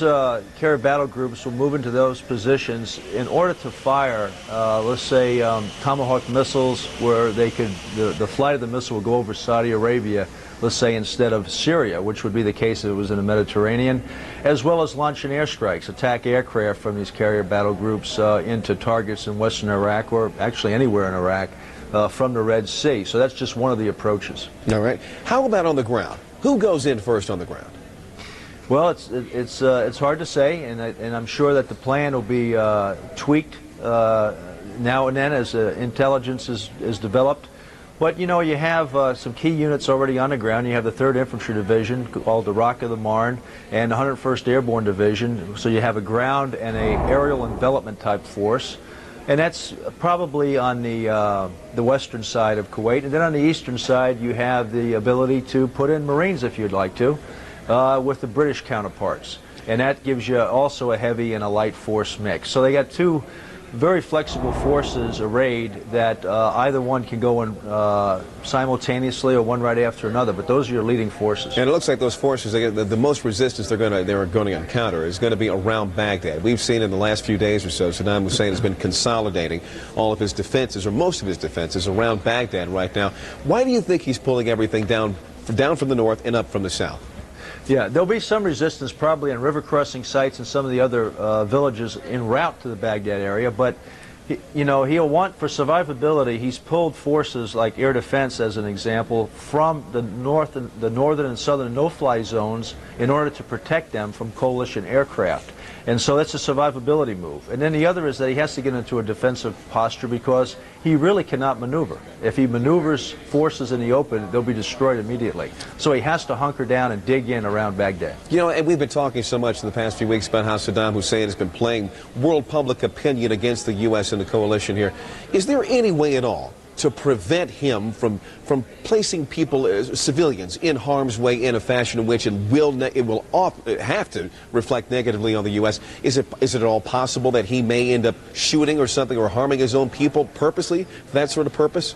[SPEAKER 4] carrier battle groups will move into those positions in order to fire, let's say, Tomahawk missiles, where they could, the flight of the missile will go over Saudi Arabia, let's say, instead of Syria, which would be the case if it was in the Mediterranean, as well as launching airstrikes, attack aircraft from these carrier battle groups into targets in western Iraq, or actually anywhere in Iraq, from the Red Sea. So that's just one of the approaches.
[SPEAKER 2] All right. How about on the ground? Who goes in first on the ground?
[SPEAKER 4] Well, it's hard to say, and I'm sure that the plan will be tweaked now and then as intelligence is developed. But you know, you have some key units already on the ground. You have the 3rd Infantry Division, called the Rock of the Marne, and the 101st Airborne Division. So you have a ground and a aerial envelopment type force, and that's probably on the western side of Kuwait. And then on the eastern side, you have the ability to put in Marines if you'd like to. With the British counterparts, and that gives you also a heavy and a light force mix. So they got two very flexible forces arrayed that either one can go in simultaneously or one right after another, but those are your leading forces.
[SPEAKER 2] And it looks like those forces, the most resistance they're going to encounter is going to be around Baghdad. We've seen in the last few days or so, Saddam Hussein has been consolidating all of his defenses, or most of his defenses, around Baghdad right now. Why do you think he's pulling everything down from the north and up from the south?
[SPEAKER 4] Yeah, there'll be some resistance probably on river crossing sites and some of the other villages en route to the Baghdad area, but you know, he'll want, for survivability, he's pulled forces like air defense as an example from the northern and southern no-fly zones in order to protect them from coalition aircraft. And so that's a survivability move. And then the other is that he has to get into a defensive posture because he really cannot maneuver. If he maneuvers forces in the open, they'll be destroyed immediately. So he has to hunker down and dig in around Baghdad.
[SPEAKER 2] You know, and we've been talking so much in the past few weeks about how Saddam Hussein has been playing world public opinion against the U.S. and the coalition here. Is there any way at all to prevent him from placing people, civilians, in harm's way in a fashion in which it will have to reflect negatively on the U.S.? Is it at all possible that he may end up shooting or something or harming his own people purposely for that sort of purpose?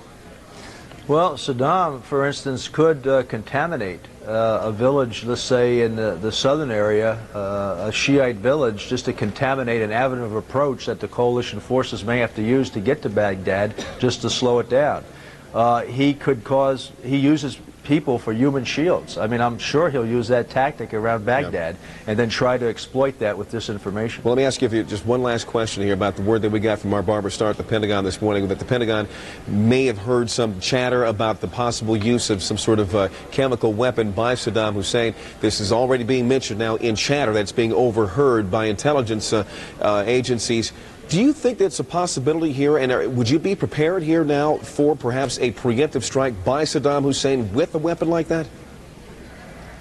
[SPEAKER 4] Well, Saddam, for instance, could contaminate a village, let's say in the southern area, a Shiite village, just to contaminate an avenue of approach that the coalition forces may have to use to get to Baghdad, just to slow it down. He uses people for human shields. I mean, I'm sure he'll use that tactic around Baghdad and then try to exploit that with disinformation.
[SPEAKER 2] Well, let me ask you just one last question here about the word that we got from our Barbara Starr at the Pentagon this morning, that the Pentagon may have heard some chatter about the possible use of some sort of chemical weapon by Saddam Hussein. This is already being mentioned now in chatter that's being overheard by intelligence agencies. Do you think that's a possibility here, and would you be prepared here now for perhaps a preemptive strike by Saddam Hussein with a weapon like that?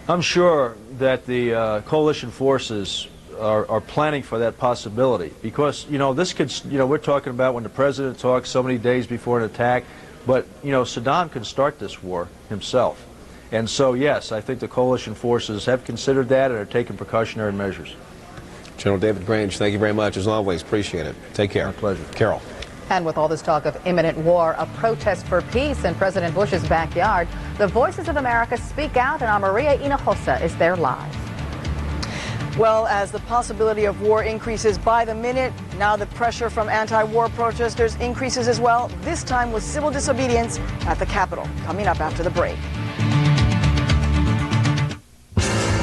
[SPEAKER 4] I'm sure that the coalition forces are planning for that possibility, because, this could, we're talking about when the president talks so many days before an attack, but, Saddam can start this war himself. And so, yes, I think the coalition forces have considered that and are taking precautionary measures.
[SPEAKER 2] General David Grange, thank you very much, as always. Appreciate it. Take care.
[SPEAKER 4] My pleasure.
[SPEAKER 2] Carol.
[SPEAKER 5] And with all this talk of imminent war, a protest for peace in President Bush's backyard, the Voices of America speak out, and our Maria Hinojosa is there live.
[SPEAKER 6] Well, as the possibility of war increases by the minute, now the pressure from anti-war protesters increases as well, this time with civil disobedience at the Capitol. Coming up after the break.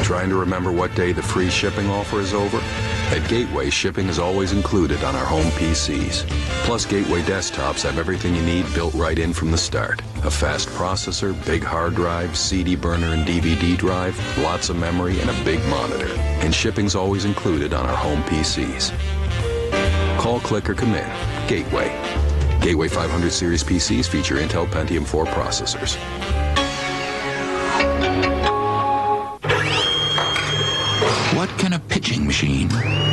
[SPEAKER 10] Trying to remember what day the free shipping offer is over? At Gateway, shipping is always included on our home PCs. Plus, Gateway desktops have everything you need built right in from the start. A fast processor, big hard drive, CD burner and DVD drive, lots of memory, and a big monitor. And shipping's always included on our home PCs. Call, click, or come in. Gateway. Gateway 500 series PCs feature Intel Pentium 4 processors.
[SPEAKER 19] What can a pitching machine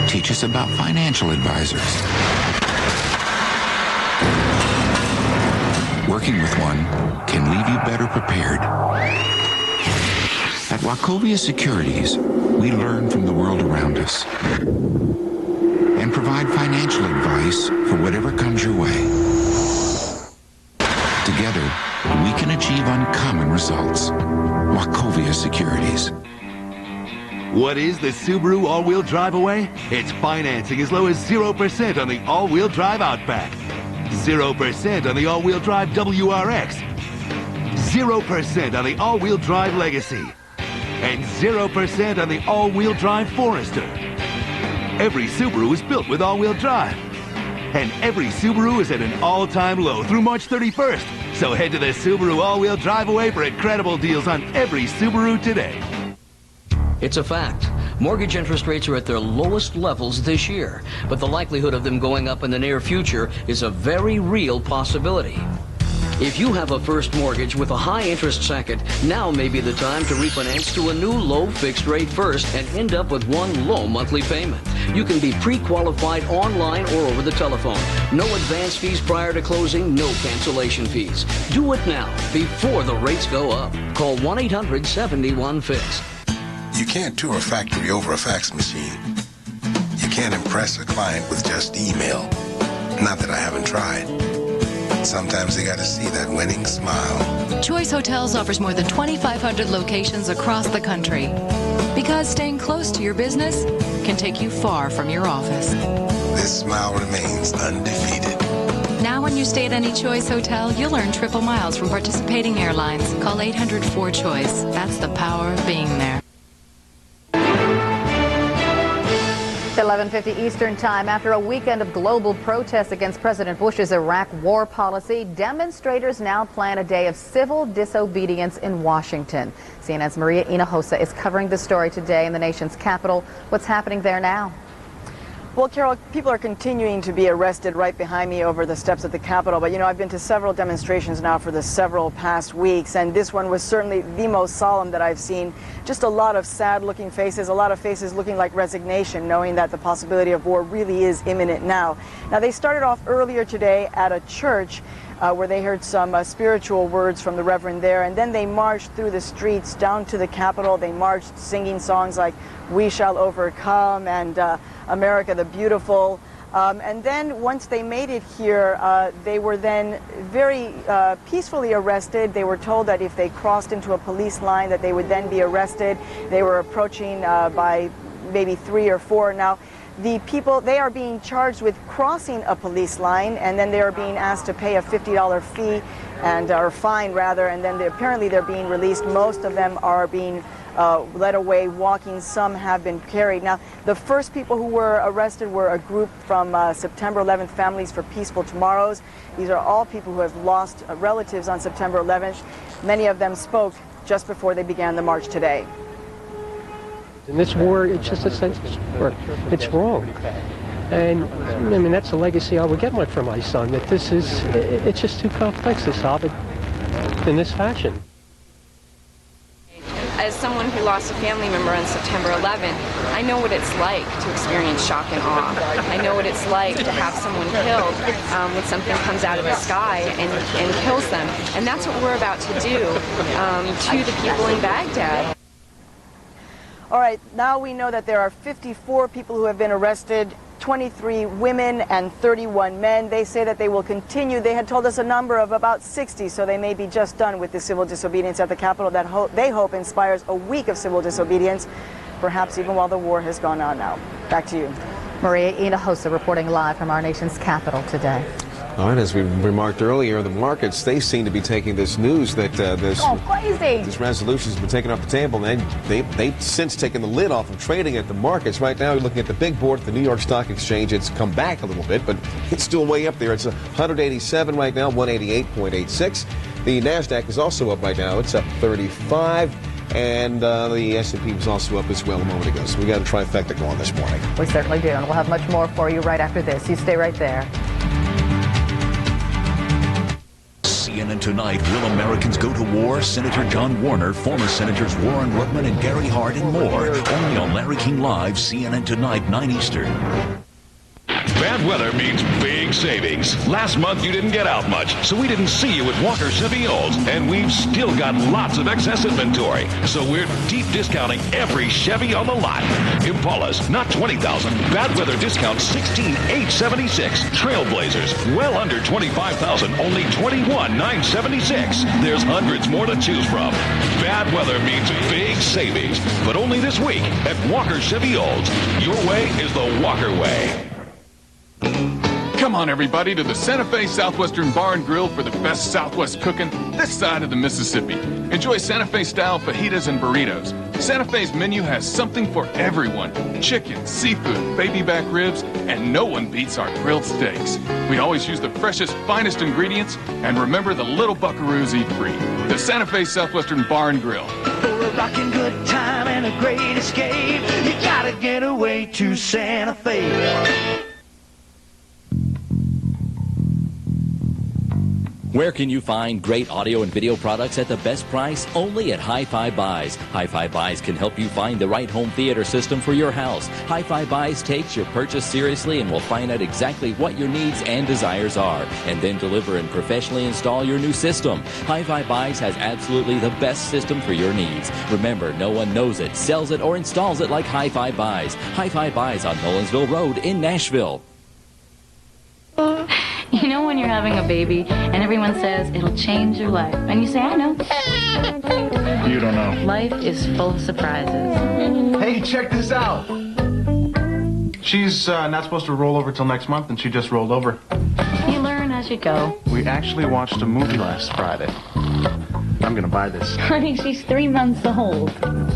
[SPEAKER 19] teach us about financial advisors? Working with one can leave you better prepared. At Wachovia Securities, we learn from the world around us and provide financial advice for whatever comes your way. Together, we can achieve uncommon results. Wachovia Securities.
[SPEAKER 7] What is the Subaru all-wheel drive away? It's financing as low as 0% on the all-wheel drive Outback, 0% on the all-wheel drive WRX, 0% on the all-wheel drive Legacy, and 0% on the all-wheel drive Forester. Every Subaru is built with all-wheel drive, and every Subaru is at an all-time low through March 31st. So head to the Subaru all-wheel drive away for incredible deals on every Subaru today.
[SPEAKER 8] It's a fact. Mortgage interest rates are at their lowest levels this year, but the likelihood of them going up in the near future is a very real possibility. If you have a first mortgage with a high interest second, now may be the time to refinance to a new low fixed rate first and end up with one low monthly payment. You can be pre-qualified online or over the telephone. No advance fees prior to closing, no cancellation fees. Do it now before the rates go up. Call 1-800-71-FIX.
[SPEAKER 20] You can't tour a factory over a fax machine. You can't impress a client with just email. Not that I haven't tried. Sometimes they gotta see that winning smile.
[SPEAKER 21] Choice Hotels offers more than 2,500 locations across the country. Because staying close to your business can take you far from your office.
[SPEAKER 20] This smile remains undefeated.
[SPEAKER 21] Now when you stay at any Choice Hotel, you'll earn triple miles from participating airlines. Call 800-4CHOICE. That's the power of being there.
[SPEAKER 5] 11:50 Eastern Time. After a weekend of global protests against President Bush's Iraq war policy, demonstrators now plan a day of civil disobedience in Washington. CNN's Maria Hinojosa is covering the story today in the nation's capital. What's happening there now?
[SPEAKER 6] Well, Carol, people are continuing to be arrested right behind me over the steps of the Capitol. But, you know, I've been to several demonstrations now for the several past weeks, and this one was certainly the most solemn that I've seen. Just a lot of sad-looking faces, a lot of faces looking like resignation, knowing that the possibility of war really is imminent now. Now, they started off earlier today at a church where they heard some spiritual words from the Reverend there, and then they marched through the streets down to the Capitol. They marched singing songs like "We Shall Overcome" and "America the Beautiful." And then once they made it here, they were then very peacefully arrested. They were told that if they crossed into a police line that they would then be arrested. They were approaching by maybe 3 or 4. Now, the people, they are being charged with crossing a police line, and then they are being asked to pay a $50 fee, or fine rather, and then apparently they're being released. Most of them are being led away walking. Some have been carried. Now, the first people who were arrested were a group from September 11th Families for Peaceful Tomorrows. These are all people who have lost relatives on September 11th. Many of them spoke just before they began the march today.
[SPEAKER 9] In this war, it's just a senseless war. It's wrong. And, I mean, that's the legacy I would get from my son, that this is, it's just too complex to solve it in this fashion.
[SPEAKER 11] As someone who lost a family member on September 11th, I know what it's like to experience shock and awe. I know what it's like to have someone killed when something comes out of the sky and kills them. And that's what we're about to do to the people in Baghdad.
[SPEAKER 6] All right, now we know that there are 54 people who have been arrested, 23 women and 31 men. They say that they will continue. They had told us a number of about 60, so they may be just done with the civil disobedience at the Capitol that they hope inspires a week of civil disobedience, perhaps even while the war has gone on now. Back to you.
[SPEAKER 5] Maria Hinojosa reporting live from our nation's capital today.
[SPEAKER 2] All right, as we remarked earlier, the markets, they seem to be taking this news that this resolution has been taken off the table, and they've since taken the lid off of trading at the markets. Right now, you're looking at the big board at the New York Stock Exchange. It's come back a little bit, but it's still way up there. It's 187 right now, 188.86. The NASDAQ is also up right now. It's up 35. And the S&P was also up as well a moment ago. So we got a trifecta going this morning.
[SPEAKER 5] We certainly do, and we'll have much more for you right after this. You stay right there.
[SPEAKER 12] CNN Tonight, Will Americans Go to War? Senator John Warner, former Senators Warren Ruttman and Gary Hart, and more. Only on Larry King Live, CNN Tonight, 9 Eastern.
[SPEAKER 13] Bad weather means big savings. Last month you didn't get out much, so we didn't see you at Walker Chevy Olds, and we've still got lots of excess inventory. So we're deep discounting every Chevy on the lot. Impalas, not $20,000. Bad weather discount $16,876. Trailblazers, well under $25,000, only $21,976. There's hundreds more to choose from. Bad weather means big savings, but only this week at Walker Chevy Olds. Your way is the Walker way.
[SPEAKER 14] Come on, everybody, to the Santa Fe Southwestern Bar and Grill for the best Southwest cooking this side of the Mississippi. Enjoy Santa Fe-style fajitas and burritos. Santa Fe's menu has something for everyone. Chicken, seafood, baby back ribs, and no one beats our grilled steaks. We always use the freshest, finest ingredients, and remember the little buckaroos eat free. The Santa Fe Southwestern Bar and Grill.
[SPEAKER 15] For a rockin' good time and a great escape, you gotta get away to Santa Fe.
[SPEAKER 27] Where can you find great audio and video products at the best price? Only at Hi-Fi Buys. Hi-Fi Buys can help you find the right home theater system for your house. Hi-Fi Buys takes your purchase seriously and will find out exactly what your needs and desires are, and then deliver and professionally install your new system. Hi-Fi Buys has absolutely the best system for your needs. Remember, no one knows it, sells it, or installs it like Hi-Fi Buys. Hi-Fi Buys on Nolensville Road in Nashville.
[SPEAKER 28] You know when you're having a baby and everyone says it'll change your life, and you say, I know.
[SPEAKER 15] You don't know.
[SPEAKER 28] Life is full of surprises.
[SPEAKER 29] Hey, check this out. She's not supposed to roll over till next month, and she just rolled over.
[SPEAKER 28] You learn as you go.
[SPEAKER 29] We actually watched a movie last Friday. I'm gonna buy this.
[SPEAKER 28] Honey, she's 3 months old.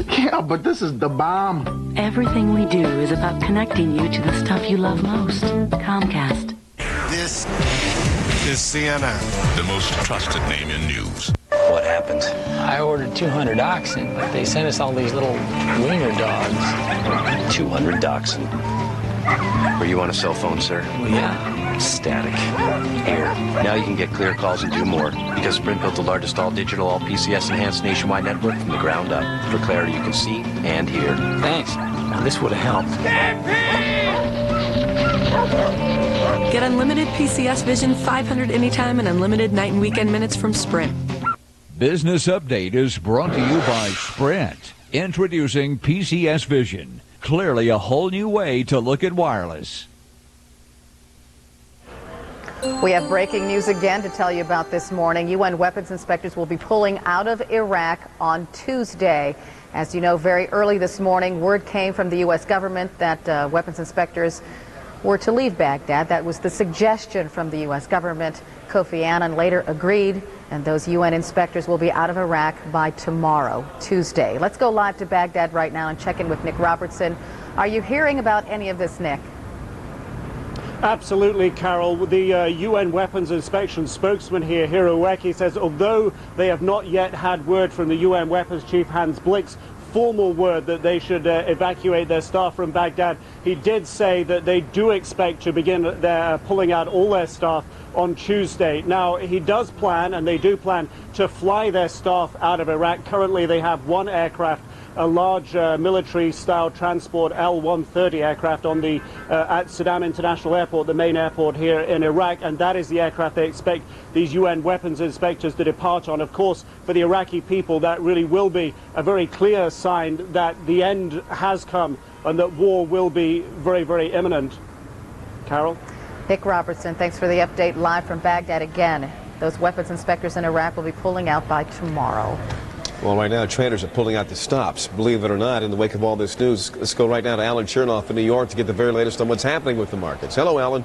[SPEAKER 29] Yeah, but this is the bomb.
[SPEAKER 28] Everything we do is about connecting you to the stuff you love most. Comcast.
[SPEAKER 30] This is CNN, the most trusted name in news.
[SPEAKER 31] What happened? I ordered 200 dachshund, but they sent us all these little wiener dogs.
[SPEAKER 30] 200 dachshund.
[SPEAKER 1] Were you on a cell phone, sir?
[SPEAKER 31] Well, yeah.
[SPEAKER 1] Static. Here. Now you can get clear calls and do more, because Sprint built the largest all-digital, all-PCS enhanced nationwide network from the ground up. For clarity you can see and hear.
[SPEAKER 31] Thanks. Now, this would have helped.
[SPEAKER 3] Get unlimited PCS Vision 500 anytime and unlimited night and weekend minutes from Sprint.
[SPEAKER 4] Business Update is brought to you by Sprint. Introducing PCS Vision. Clearly a whole new way to look at wireless.
[SPEAKER 5] We have breaking news again to tell you about this morning. UN weapons inspectors will be pulling out of Iraq on Tuesday. As you know, very early this morning, word came from the U.S. government that weapons inspectors were to leave Baghdad. That was the suggestion from the U.S. government. Kofi Annan later agreed, and those UN inspectors will be out of Iraq by tomorrow, Tuesday. Let's go live to Baghdad right now and check in with Nick Robertson. Are you hearing about any of this, Nick?
[SPEAKER 16] Absolutely, Carol. The UN weapons inspection spokesman here, Hiro Ueki, says although they have not yet had word from the UN weapons chief Hans Blix, formal word that they should evacuate their staff from Baghdad, he did say that they do expect to begin pulling out all their staff on Tuesday. Now, he does plan, and they do plan, to fly their staff out of Iraq. Currently, they have one aircraft, a large military-style transport L-130 aircraft on the at Saddam International Airport, the main airport here in Iraq, and that is the aircraft they expect these UN weapons inspectors to depart on. Of course, for the Iraqi people, that really will be a very clear sign that the end has come and that war will be very, very imminent. Carol?
[SPEAKER 5] Nick Robertson, thanks for the update live from Baghdad again. Those weapons inspectors in Iraq will be pulling out by tomorrow.
[SPEAKER 2] Well, right now, traders are pulling out the stops, believe it or not, in the wake of all this news. Let's go right now to Alan Chernoff in New York to get the very latest on what's happening with the markets. Hello, Alan.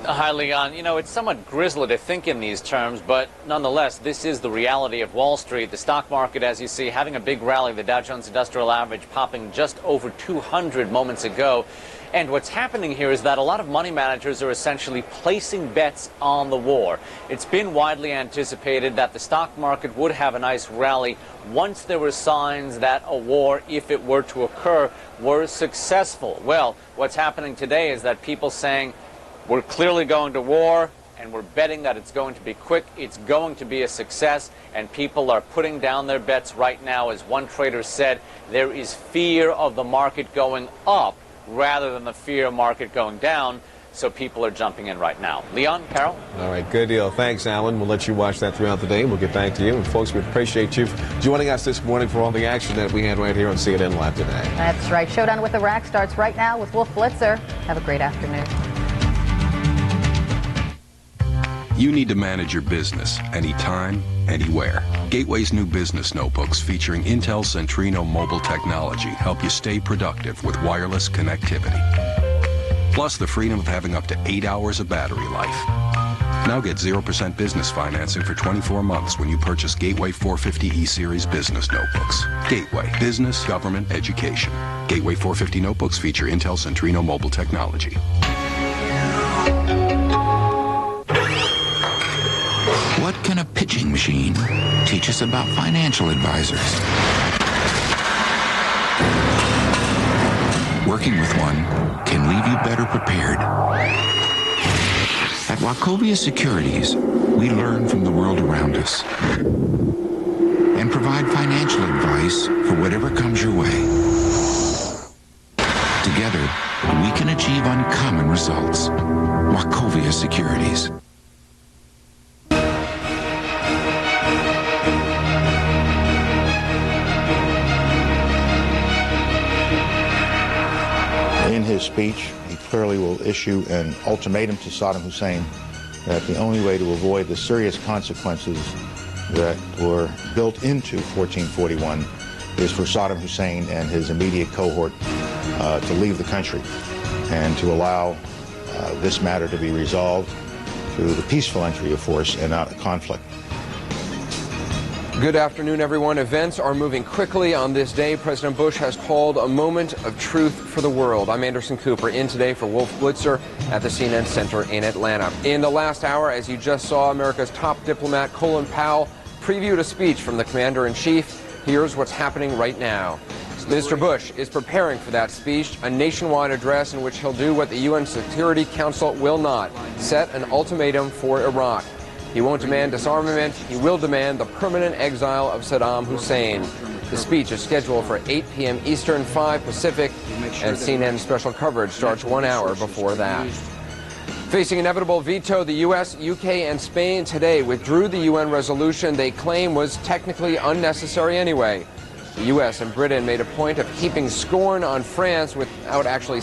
[SPEAKER 17] Hi, Leon. You know, it's somewhat grisly to think in these terms, but nonetheless, this is the reality of Wall Street. The stock market, as you see, having a big rally. The Dow Jones Industrial Average popping just over 200 moments ago. And what's happening here is that a lot of money managers are essentially placing bets on the war. It's been widely anticipated that the stock market would have a nice rally once there were signs that a war, if it were to occur, were successful. Well, what's happening today is that people saying, we're clearly going to war, and we're betting that it's going to be quick, it's going to be a success, and people are putting down their bets right now. As one trader said, there is fear of the market going up rather than the fear of market going down, so people are jumping in right now. Leon, Carol?
[SPEAKER 2] All right, good deal. Thanks, Alan. We'll let you watch that throughout the day. We'll get back to you. And folks, we appreciate you joining us this morning for all the action that we had right here on CNN Live today.
[SPEAKER 5] That's right. Showdown with Iraq starts right now with Wolf Blitzer. Have a great afternoon.
[SPEAKER 10] You need to manage your business anytime, anywhere. Gateway's new business notebooks featuring Intel Centrino mobile technology help you stay productive with wireless connectivity. Plus the freedom of having up to 8 hours of battery life. Now get 0% business financing for 24 months when you purchase Gateway 450 E-Series business notebooks. Gateway, business, government, education. Gateway 450 notebooks feature Intel Centrino mobile technology.
[SPEAKER 19] What can a pitching machine teach us about financial advisors? Working with one can leave you better prepared. At Wachovia Securities, we learn from the world around us and provide financial advice for whatever comes your way. Together, we can achieve uncommon results. Wachovia Securities.
[SPEAKER 18] In his speech, he clearly will issue an ultimatum to Saddam Hussein that the only way to avoid the serious consequences that were built into 1441 is for Saddam Hussein and his immediate cohort to leave the country and to allow this matter to be resolved through the peaceful entry of force and not a conflict.
[SPEAKER 22] Good afternoon, everyone. Events are moving quickly on this day. President Bush has called a moment of truth for the world. I'm Anderson Cooper, in today for Wolf Blitzer at the CNN Center in Atlanta. In the last hour, as you just saw, America's top diplomat Colin Powell previewed a speech from the Commander-in-Chief. Here's what's happening right now. Mr. Bush is preparing for that speech, a nationwide address in which he'll do what the UN Security Council will not, set an ultimatum for Iraq. He won't demand disarmament, he will demand the permanent exile of Saddam Hussein. The speech is scheduled for 8 p.m. Eastern, 5 Pacific, and CNN special coverage starts 1 hour before that. Facing inevitable veto, the U.S., U.K., and Spain today withdrew the UN resolution they claim was technically unnecessary anyway. The U.S. and Britain made a point of heaping scorn on France without actually